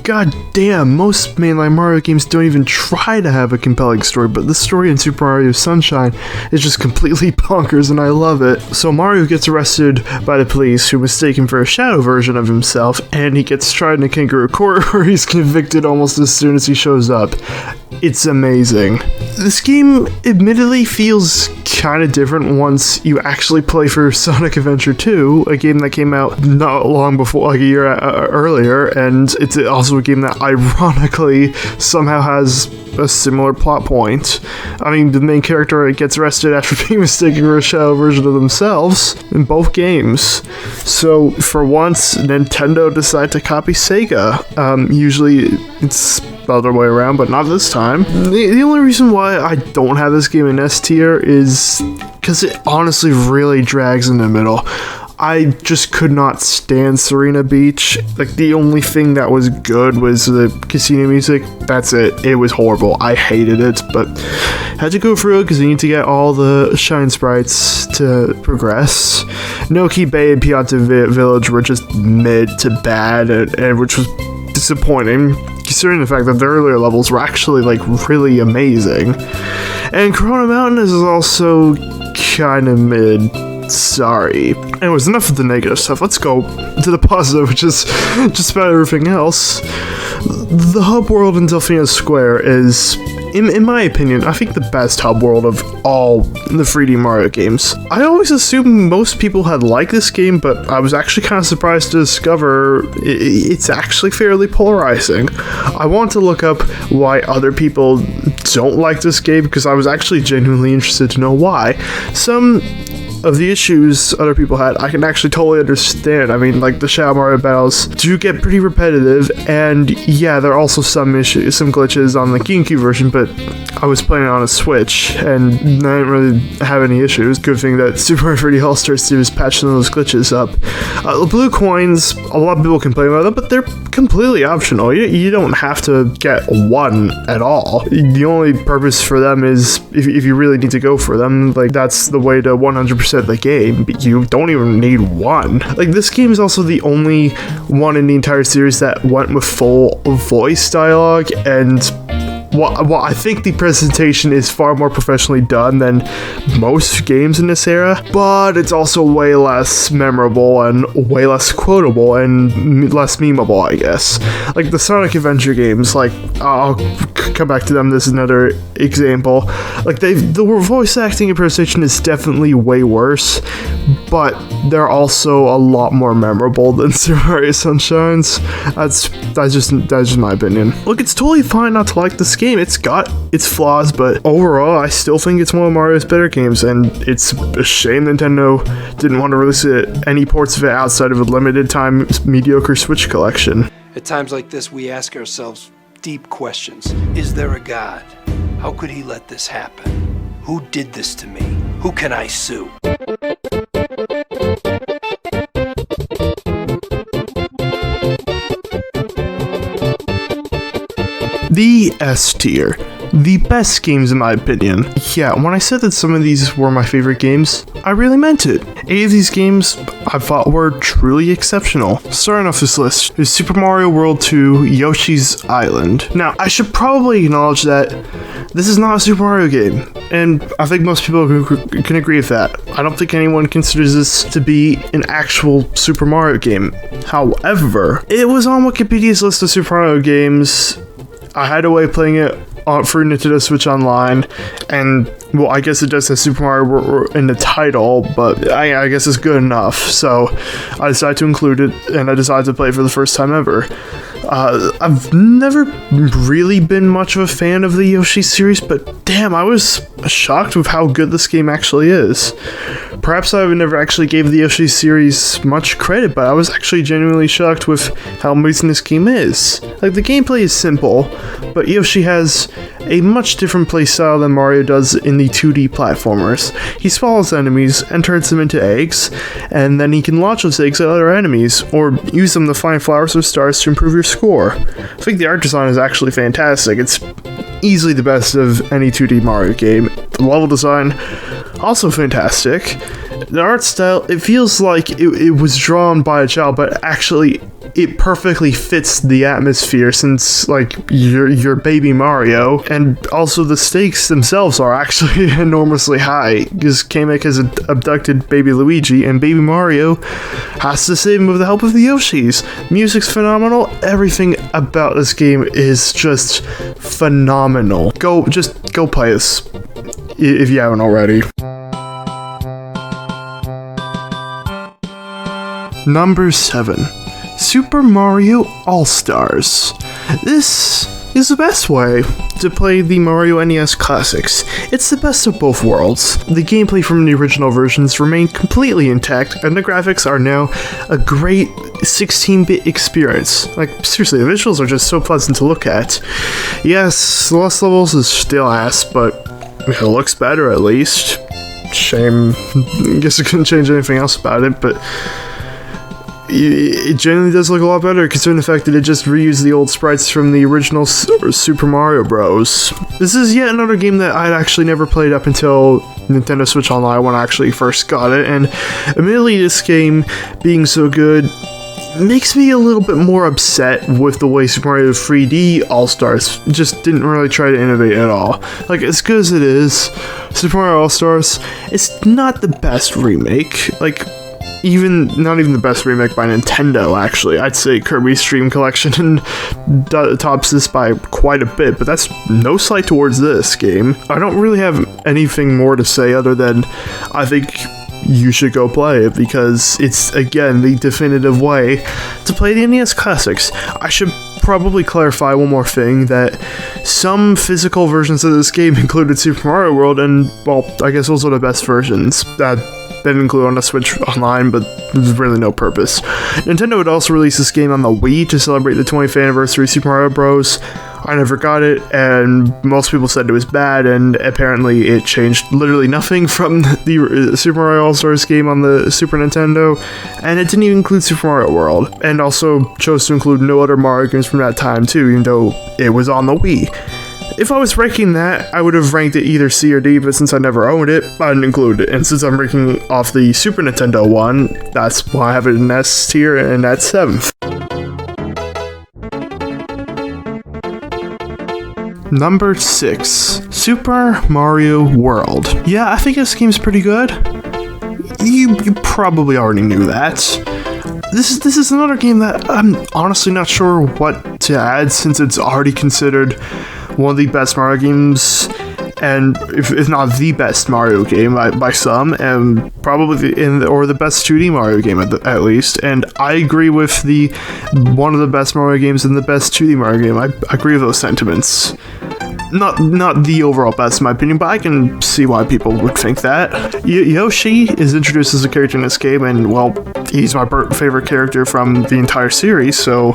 God damn, most mainline Mario games don't even try to have a compelling story, but this story in Super Mario Sunshine is just completely bonkers, and I love it. So Mario gets arrested by the police, who mistake him for a shadow version of himself, and he gets tried in a kangaroo court where he's convicted almost as soon as he shows up. It's amazing. This game admittedly feels kind of different once you actually play for Sonic Adventure 2, a game that came out not long before, like a year earlier, and it's also a game that ironically somehow has a similar plot point. I mean, the main character gets arrested after being mistaken for a shadow version of themselves in both games. So for once, Nintendo decided to copy Sega. Usually it's the other way around, but not this time. The only reason why I don't have this game in S tier is because it honestly really drags in the middle. I just could not stand Serena Beach. Like, the only thing that was good was the casino music. That's it. It was horrible. I hated it, but had to go through it because you need to get all the shine sprites to progress. Noki Bay and Pianta Village were just mid to bad, and which was disappointing, considering the fact that the earlier levels were actually, like, really amazing. And Corona Mountain is also kind of mid. Sorry. Anyways, enough of the negative stuff. Let's go to the positive, which is just about everything else. The hub world in Delphina Square is, in my opinion, I think the best hub world of all the 3D Mario games. I always assumed most people had liked this game, but I was actually kind of surprised to discover it's actually fairly polarizing. I want to look up why other people don't like this game, because I was actually genuinely interested to know why. Some of the issues other people had, I can actually totally understand. I mean, like, the Shadow Mario battles do get pretty repetitive, and yeah, there are also some issues, some glitches on the GameCube version, but I was playing it on a Switch, and I didn't really have any issues. Good thing that Super Mario 3D All-Stars 2 is patching those glitches up. The blue coins, a lot of people complain about them, but they're completely optional. You don't have to get one at all. The only purpose for them is if you really need to go for them. Like, that's the way to 100% the game, but you don't even need one. Like, this game is also the only one in the entire series that went with full voice dialogue, and well, I think the presentation is far more professionally done than most games in this era, but it's also way less memorable and way less quotable and less memeable, I guess. Like the Sonic Adventure games, like, I'll come back to them, this is another example. Like, the voice acting impersonation is definitely way worse, but they're also a lot more memorable than Super Mario Sunshine's. That's just my opinion. Look, it's totally fine not to like this game. It's got its flaws, but overall, I still think it's one of Mario's better games, and it's a shame Nintendo didn't want to release any ports of it outside of a limited time mediocre Switch collection. At times like this, we ask ourselves deep questions. Is there a God? How could he let this happen? Who did this to me? Who can I sue? The S tier. The best games in my opinion. Yeah, when I said that some of these were my favorite games, I really meant it. 8 of these games I thought were truly exceptional. Starting off this list is Super Mario World 2 Yoshi's Island. Now, I should probably acknowledge that this is not a Super Mario game, and I think most people can agree with that. I don't think anyone considers this to be an actual Super Mario game. However, it was on Wikipedia's list of Super Mario games. I had a way of playing it for Nintendo Switch Online, and well, I guess it does have Super Mario in the title, but I guess it's good enough, so I decided to include it, and I decided to play it for the first time ever. I've never really been much of a fan of the Yoshi series, but damn, I was shocked with how good this game actually is. Perhaps I never actually gave the Yoshi series much credit, but I was actually genuinely shocked with how amazing this game is. Like, the gameplay is simple, but Yoshi has a much different playstyle than Mario does in the 2D platformers. He swallows enemies and turns them into eggs, and then he can launch those eggs at other enemies, or use them to find flowers or stars to improve your score. I think the art design is actually fantastic. It's easily the best of any 2D Mario game. The level design, also fantastic. The art style, it feels like it was drawn by a child, but actually it perfectly fits the atmosphere since, like, you're baby Mario. And also the stakes themselves are actually enormously high, because Kamek has abducted baby Luigi, and baby Mario has to save him with the help of the Yoshis. Music's phenomenal. Everything about this game is just phenomenal. Go play this if you haven't already. Number 7. Super Mario All-Stars. This is the best way to play the Mario NES classics. It's the best of both worlds. The gameplay from the original versions remained completely intact, and the graphics are now a great 16-bit experience. Like, seriously, the visuals are just so pleasant to look at. Yes, the Lost Levels is still ass, but it looks better at least. Shame. I guess I couldn't change anything else about it, but it generally does look a lot better considering the fact that it just reused the old sprites from the original Super Mario Bros. This is yet another game that I'd actually never played up until Nintendo Switch Online when I actually first got it, and admittedly this game being so good makes me a little bit more upset with the way Super Mario 3D All-Stars just didn't really try to innovate at all. Like, as good as it is, Super Mario All-Stars, it's not the best remake. Like, not even the best remake by Nintendo, actually. I'd say Kirby's Dream Collection tops this by quite a bit, but that's no slight towards this game. I don't really have anything more to say other than I think you should go play it, because it's, again, the definitive way to play the NES classics. I should probably clarify one more thing, that some physical versions of this game included Super Mario World, and, well, I guess those are the best versions. That didn't include on the Switch Online, but there's really no purpose. Nintendo would also release this game on the Wii to celebrate the 20th anniversary of Super Mario Bros. I never got it, and most people said it was bad, and apparently it changed literally nothing from the Super Mario All-Stars game on the Super Nintendo, and it didn't even include Super Mario World, and also chose to include no other Mario games from that time too, even though it was on the Wii. If I was ranking that, I would have ranked it either C or D, but since I never owned it, I didn't include it. And since I'm ranking off the Super Nintendo one, that's why I have it in S tier, and that's 7th. Number 6. Super Mario World. Yeah, I think this game's pretty good. You probably already knew that. This is another game that I'm honestly not sure what to add, since it's already considered one of the best Mario games, and if not the best Mario game by some, and probably the best 2D Mario game at least. And I agree with the one of the best Mario games and the best 2D Mario game. I agree with those sentiments. Not the overall best in my opinion, but I can see why people would think that. Yoshi is introduced as a character in this game, and, well, he's my favorite character from the entire series, so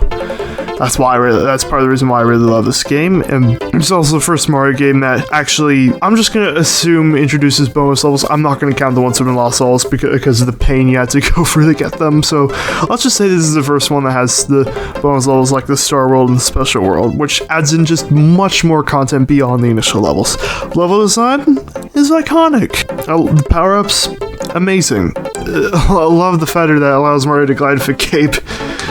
that's part of the reason why I really love this game. And it's also the first Mario game that actually, I'm just gonna assume, introduces bonus levels. I'm not gonna count the ones that have been lost levels because of the pain you had to go through to get them. So let's just say this is the first one that has the bonus levels like the Star World and the Special World, which adds in just much more content beyond the initial levels. Level design is iconic. The power-ups, amazing. I love the feather that allows Mario to glide with a cape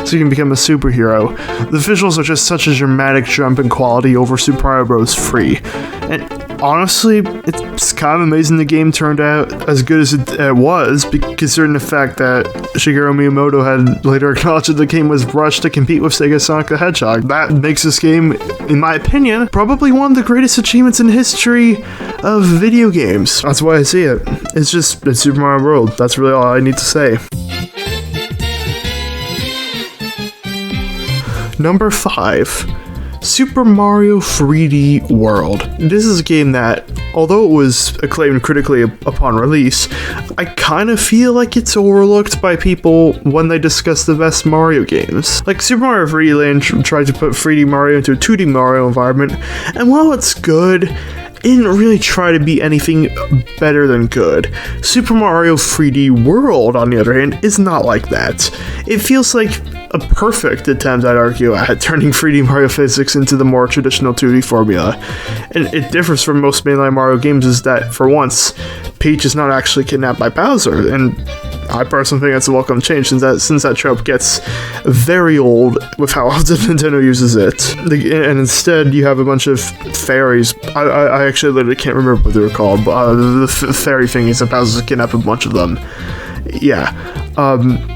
so you can become a superhero. The visuals are just such a dramatic jump in quality over Super Mario Bros. 3. And honestly, it's kind of amazing the game turned out as good as it was, considering the fact that Shigeru Miyamoto had later acknowledged that the game was rushed to compete with Sega's Sonic the Hedgehog. That makes this game, in my opinion, probably one of the greatest achievements in history of video games. That's why I see it. It's Super Mario World. That's really all I need to say. Number 5. Super Mario 3D World. This is a game that, although it was acclaimed critically upon release, I kind of feel like it's overlooked by people when they discuss the best Mario games. Like, Super Mario 3D Land tried to put 3D Mario into a 2D Mario environment, and while it's good, it didn't really try to be anything better than good. Super Mario 3D World, on the other hand, is not like that. It feels like a perfect attempt, I'd argue, at turning 3D Mario physics into the more traditional 2D formula. And it differs from most mainline Mario games is that, for once, Peach is not actually kidnapped by Bowser, and I personally think that's a welcome change since that trope gets very old with how often Nintendo uses it. And instead, you have a bunch of fairies. I actually literally can't remember what they were called, but the fairy thingies that Bowser's kidnapped a bunch of them. Yeah.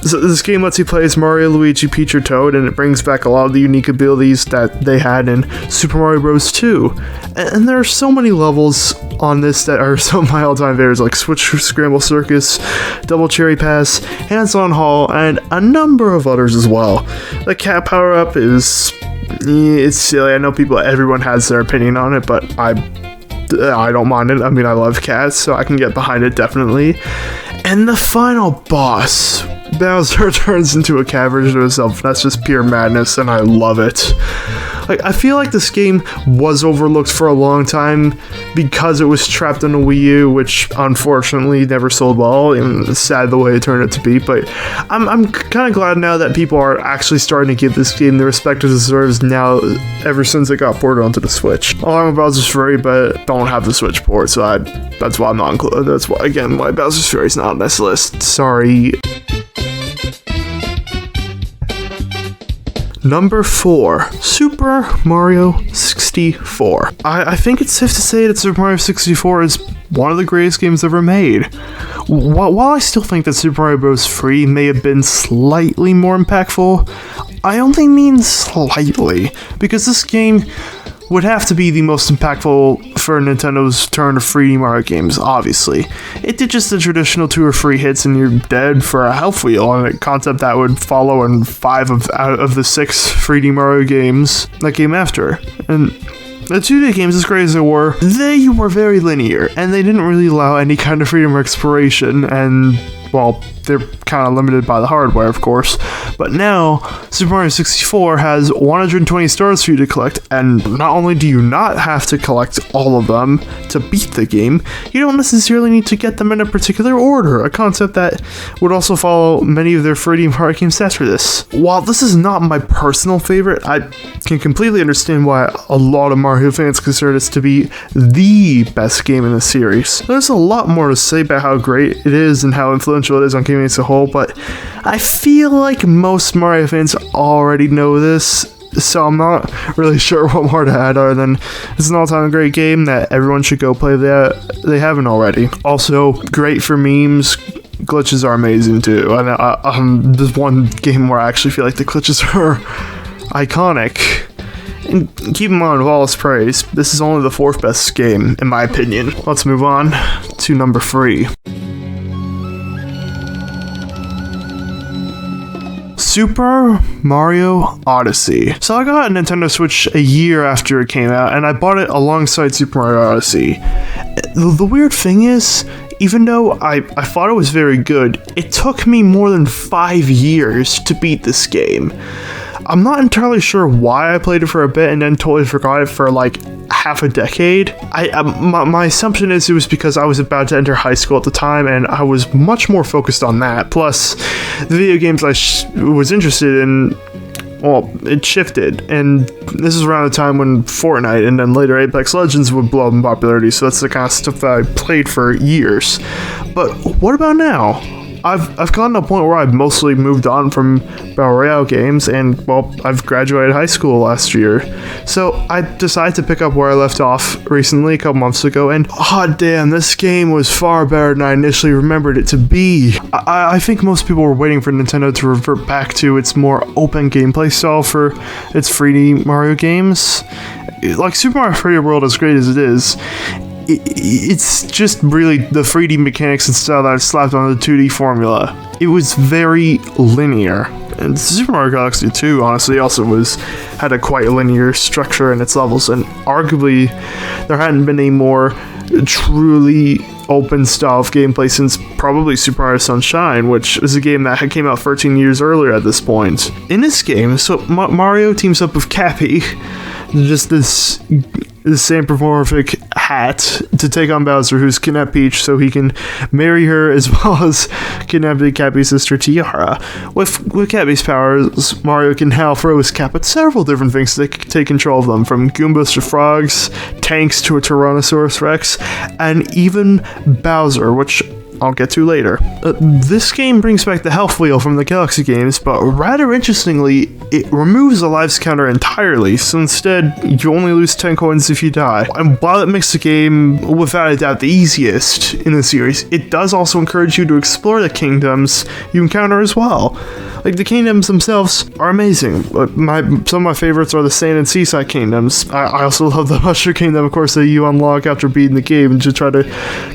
So this game lets you play as Mario, Luigi, Peach, or Toad, and it brings back a lot of the unique abilities that they had in Super Mario Bros. 2. And there are so many levels on this that are some of my all-time favorites, like Switch Scramble Circus, Double Cherry Pass, Hands-on Hall, and a number of others as well. The cat power-up it's silly. I know everyone has their opinion on it, but I don't mind it. I mean, I love cats, so I can get behind it, definitely. And the final boss, Bowser turns into a cat version of himself. That's just pure madness, and I love it. Like, I feel like this game was overlooked for a long time because it was trapped on a Wii U, which unfortunately never sold well, and it's sad the way it turned out to be, but I'm kind of glad now that people are actually starting to give this game the respect it deserves now, ever since it got ported onto the Switch. Along with Bowser's Fury, but don't have the Switch port, so that's why I'm not included. That's why, again, why Bowser's Fury is not on this list. Sorry. Number 4, Super Mario 64. I think it's safe to say that Super Mario 64 is one of the greatest games ever made. While I still think that Super Mario Bros. 3 may have been slightly more impactful, I only mean slightly, because this game would have to be the most impactful for Nintendo's turn to 3D Mario games, obviously. It did just the traditional 2 or 3 hits and you're dead for a health wheel, and a concept that would follow in 5 out of the 6 3D Mario games that came after. And the 2D games, as great as they were very linear, and they didn't really allow any kind of freedom or exploration, and, well, they're kind of limited by the hardware, of course. But now, Super Mario 64 has 120 stars for you to collect, and not only do you not have to collect all of them to beat the game, you don't necessarily need to get them in a particular order, a concept that would also follow many of their 3D Mario games after this. While this is not my personal favorite, I can completely understand why a lot of Mario fans consider this to be the best game in the series. There's a lot more to say about how great it is and how influential it is on gaming as a whole, but I feel like most Mario fans already know this, so I'm not really sure what more to add other than it's an all-time great game that everyone should go play that they haven't already. Also, great for memes. Glitches are amazing too, and there's one game where I actually feel like the glitches are iconic. And keep in mind, with all its praise, this is only the 4th best game, in my opinion. Let's move on to number 3. Super Mario Odyssey. So I got a Nintendo Switch a year after it came out, and I bought it alongside Super Mario Odyssey. The weird thing is, even though I thought it was very good, it took me more than 5 years to beat this game. I'm not entirely sure why I played it for a bit and then totally forgot it for like half a decade. My assumption is it was because I was about to enter high school at the time and I was much more focused on that. Plus, the video games I was interested in, well, it shifted, and this is around the time when Fortnite and then later Apex Legends would blow up in popularity, so that's the kind of stuff that I played for years. But what about now? I've gotten to a point where I've mostly moved on from Battle Royale games, and, well, I've graduated high school last year. So I decided to pick up where I left off recently, a couple months ago, and oh damn, this game was far better than I initially remembered it to be. I think most people were waiting for Nintendo to revert back to its more open gameplay style for its 3D Mario games. Like, Super Mario 3D World, as great as it is, it's just really the 3D mechanics and style that I slapped on the 2D formula. It was very linear. And Super Mario Galaxy 2, honestly, also had a quite linear structure in its levels, and arguably there hadn't been a more truly open style of gameplay since probably Super Mario Sunshine, which is a game that had came out 13 years earlier at this point. In this game, so Mario teams up with Cappy, just this this anthropomorphic hat to take on Bowser, who's kidnapped Peach so he can marry her, as well as kidnapping Cappy's sister Tiara. With Cappy's powers, Mario can now throw his cap at several different things to take control of them, from Goombas to frogs, tanks to a Tyrannosaurus Rex, and even Bowser, which I'll get to later. This game brings back the health wheel from the Galaxy games, but rather interestingly, it removes the lives counter entirely, so instead, you only lose 10 coins if you die. And while it makes the game, without a doubt, the easiest in the series, it does also encourage you to explore the kingdoms you encounter as well. Like, the kingdoms themselves are amazing. Some of my favorites are the Sand and Seaside kingdoms. I also love the Mushroom Kingdom, of course, that you unlock after beating the game to try to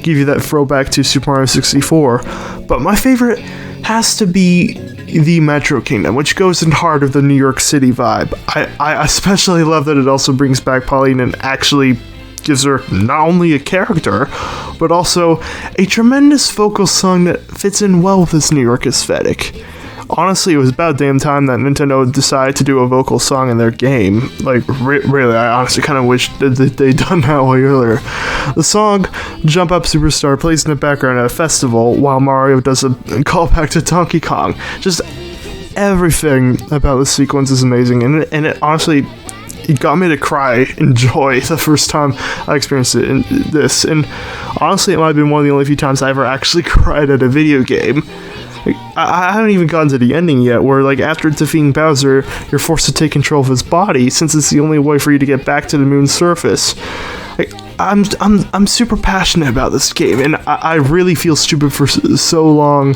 give you that throwback to Super Mario 64. But my favorite has to be the Metro Kingdom, which goes in heart of the New York City vibe. I especially love that it also brings back Pauline and actually gives her not only a character, but also a tremendous vocal song that fits in well with this New York aesthetic. Honestly, it was about damn time that Nintendo decided to do a vocal song in their game. Like, really, I honestly kind of wish that they'd done that way earlier. The song, Jump Up Superstar, plays in the background at a festival while Mario does a callback to Donkey Kong. Just everything about this sequence is amazing, and it honestly, it got me to cry in joy the first time I experienced it in this. And honestly, it might have been one of the only few times I ever actually cried at a video game. Like, I haven't even gotten to the ending yet, where, like, after defeating Bowser, you're forced to take control of his body, since it's the only way for you to get back to the moon's surface. Like, I'm super passionate about this game, and I really feel stupid for so long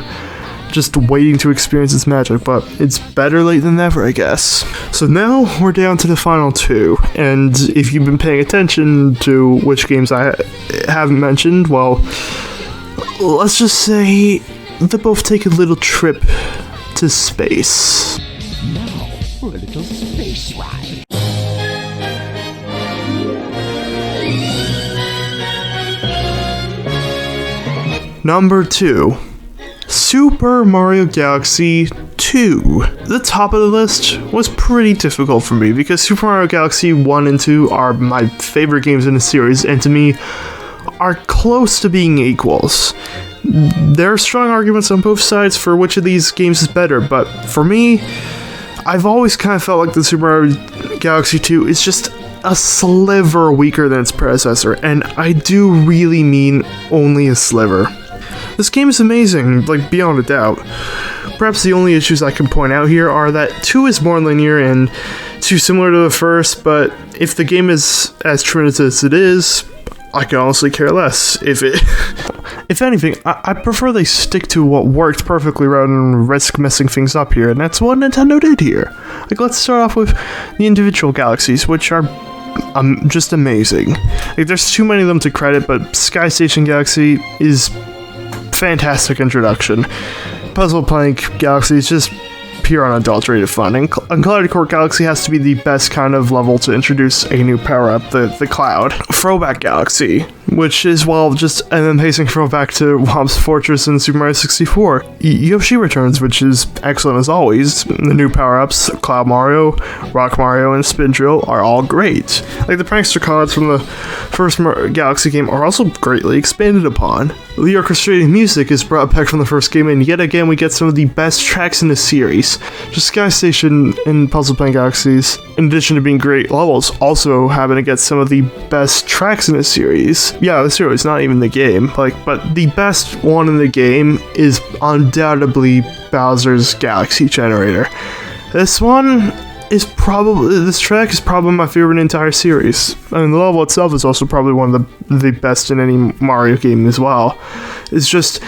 just waiting to experience its magic, but it's better late than never, I guess. So now we're down to the final two, and if you've been paying attention to which games I haven't mentioned, well, let's just say they both take a little trip to space. Now for a little space ride. Number 2. Super Mario Galaxy 2. The top of the list was pretty difficult for me because Super Mario Galaxy 1 and 2 are my favorite games in the series, and to me are close to being equals. There are strong arguments on both sides for which of these games is better, but for me, I've always kind of felt like the Super Mario Galaxy 2 is just a sliver weaker than its predecessor, and I do really mean only a sliver. This game is amazing, like, beyond a doubt. Perhaps the only issues I can point out here are that 2 is more linear and too similar to the first, but if the game is as tremendous as it is, I can honestly care less. If anything, I prefer they stick to what worked perfectly rather than risk messing things up here, and that's what Nintendo did here. Like, let's start off with the individual galaxies, which are just amazing. Like, there's too many of them to credit, but Sky Station Galaxy is fantastic introduction. Puzzle Plank Galaxy is just pure unadulterated fun, and Cloudy Court Galaxy has to be the best kind of level to introduce a new power-up, the Cloud. Throwback Galaxy, which is, well, just an amazing throwback to Womp's Fortress in Super Mario 64. Yoshi returns, which is excellent as always. The new power-ups, Cloud Mario, Rock Mario, and Spin Drill are all great. Like, the prankster cards from the first Galaxy game are also greatly expanded upon. The orchestrated music is brought back from the first game, and yet again we get some of the best tracks in the series. Just Sky Station and Puzzle Plank Galaxies, in addition to being great levels, also happen to get some of the best tracks in the series. Yeah, the series, not even the game. But the best one in the game is undoubtedly Bowser's Galaxy Generator. This track is probably my favorite in the entire series. I mean, the level itself is also probably one of the best in any Mario game as well. It's just,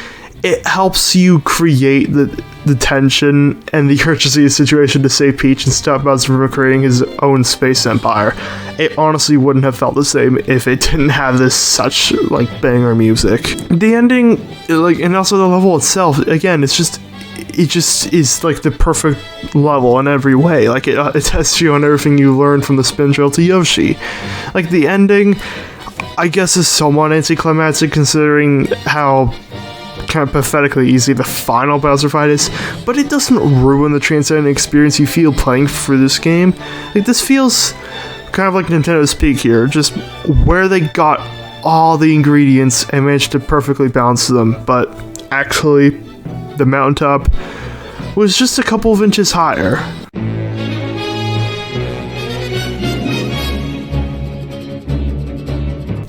it helps you create the tension and the urgency of the situation to save Peach and stop Bowser from creating his own space empire. It honestly wouldn't have felt the same if it didn't have this such, like, banger music. The ending, like, and also the level itself, again, it just is like the perfect level in every way. Like, it tests you on everything you learned from the Spin Drill to Yoshi. Like, the ending, I guess, is somewhat anticlimactic considering how kind of pathetically easy the final Bowser fight is, but it doesn't ruin the transcendent experience you feel playing through this game. Like, this feels kind of like Nintendo speak here, just where they got all the ingredients and managed to perfectly balance them, but actually, the mountaintop was just a couple of inches higher.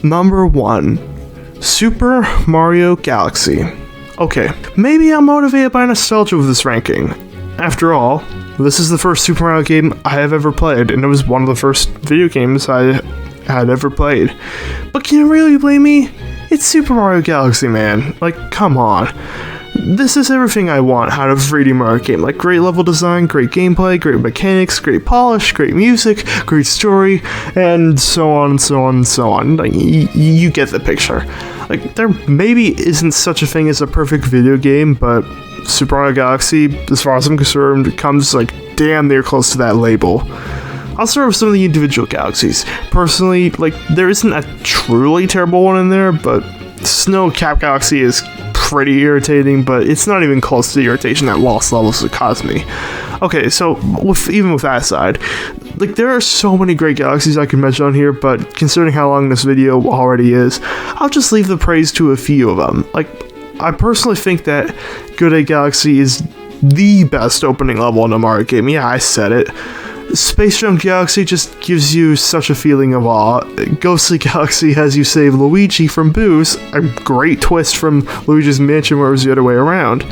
Number 1. Super Mario Galaxy. Okay, maybe I'm motivated by nostalgia with this ranking. After all, this is the first Super Mario game I have ever played, and it was one of the first video games I had ever played. But can you really blame me? It's Super Mario Galaxy, man. Like, come on. This is everything I want out of a 3D Mario game. Like, great level design, great gameplay, great mechanics, great polish, great music, great story, and so on and so on and so on. Like, you get the picture. Like, there maybe isn't such a thing as a perfect video game, but Super Mario Galaxy, as far as I'm concerned, comes like damn near close to that label. I'll start with some of the individual galaxies. Personally, like, there isn't a truly terrible one in there, but Snow Cap Galaxy is pretty irritating, but it's not even close to the irritation that Lost Levels would cause me. Okay, so even with that aside, like, there are so many great galaxies I can mention on here, but considering how long this video already is, I'll just leave the praise to a few of them. Like, I personally think that Good Day Galaxy is the best opening level in a Mario game. Yeah, I said it. Space Jump Galaxy just gives you such a feeling of awe. Ghostly Galaxy has you save Luigi from Boo's, a great twist from Luigi's Mansion where it was the other way around.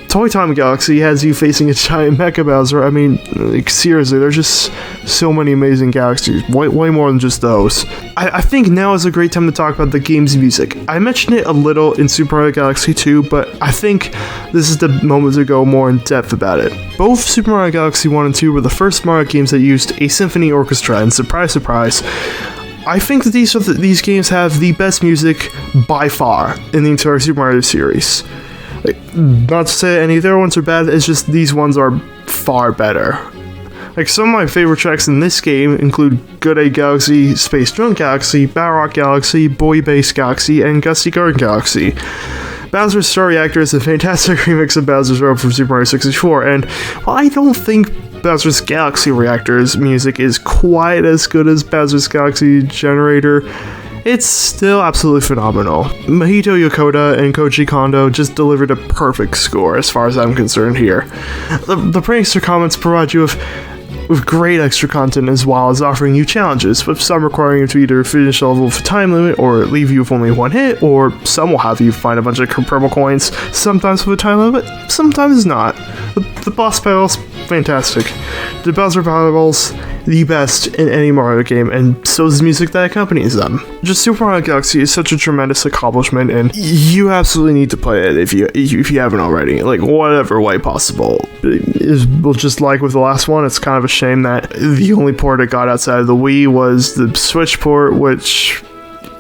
Toy Time Galaxy has you facing a giant Mecha Bowser. I mean, like, seriously, there's just so many amazing galaxies. Way more than just those. I think now is a great time to talk about the game's music. I mentioned it a little in Super Mario Galaxy 2, but I think this is the moment to go more in depth about it. Both Super Mario Galaxy 1 and 2 were the first Mario games that used a symphony orchestra, and surprise, surprise, I think that these games have the best music by far in the entire Super Mario series. Like, not to say any of their ones are bad, it's just these ones are far better. Like, some of my favorite tracks in this game include Good Day Galaxy, Space Junk Galaxy, Balrog Galaxy, Boy Base Galaxy, and Gusty Garden Galaxy. Bowser's Star Reactor is a fantastic remix of Bowser's Road from Super Mario 64, and while I don't think Bowser's Galaxy Reactor's music is quite as good as Bowser's Galaxy Generator, it's still absolutely phenomenal. Mahito Yokota and Koji Kondo just delivered a perfect score as far as I'm concerned here. The prankster comments provide you with great extra content as well as offering you challenges, with some requiring you to either finish a level with a time limit or leave you with only one hit, or some will have you find a bunch of purple coins, sometimes with a time limit, sometimes not. The boss battles, fantastic. The Bowser battles, the best in any Mario game, and so is the music that accompanies them. Just Super Mario Galaxy is such a tremendous accomplishment, and you absolutely need to play it if you haven't already, like, whatever way possible. Well, just like with the last one, it's kind of a shame that the only port it got outside of the Wii was the Switch port, which,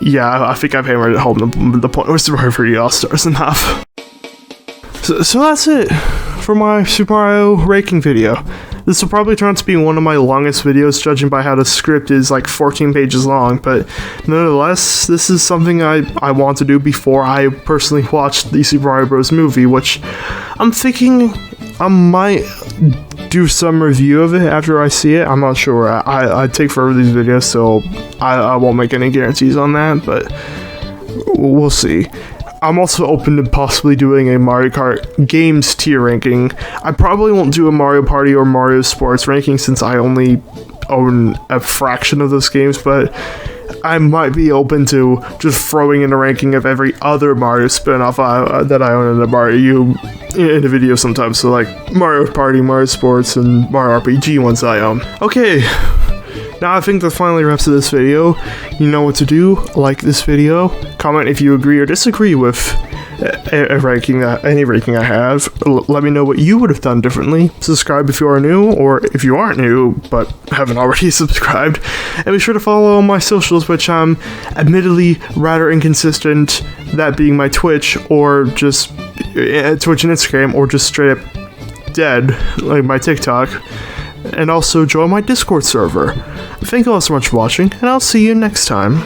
yeah, I think I've hammered it home the point where Super Mario 3D All-Stars enough. So that's it for my Super Mario ranking video. This will probably turn out to be one of my longest videos, judging by how the script is like 14 pages long, but nonetheless, this is something I want to do before I personally watch the Super Mario Bros. Movie, which I'm thinking I might do some review of it after I see it. I'm not sure. I take forever these videos, so I won't make any guarantees on that, but we'll see. I'm also open to possibly doing a Mario Kart games tier ranking. I probably won't do a Mario Party or Mario Sports ranking since I only own a fraction of those games, but I might be open to just throwing in a ranking of every other Mario spin-off that I own in a video sometimes. So like Mario Party, Mario Sports, and Mario RPG ones I own. Okay. Now I think that finally wraps up this video. You know what to do. Like this video. Comment if you agree or disagree with any ranking I have. Let me know what you would have done differently. Subscribe if you are new, or if you aren't new but haven't already subscribed. And be sure to follow all my socials, which I'm admittedly rather inconsistent, that being my Twitch, or just Twitch and Instagram, or just straight up dead, like my TikTok. And also join my Discord server. Thank you all so much for watching, and I'll see you next time.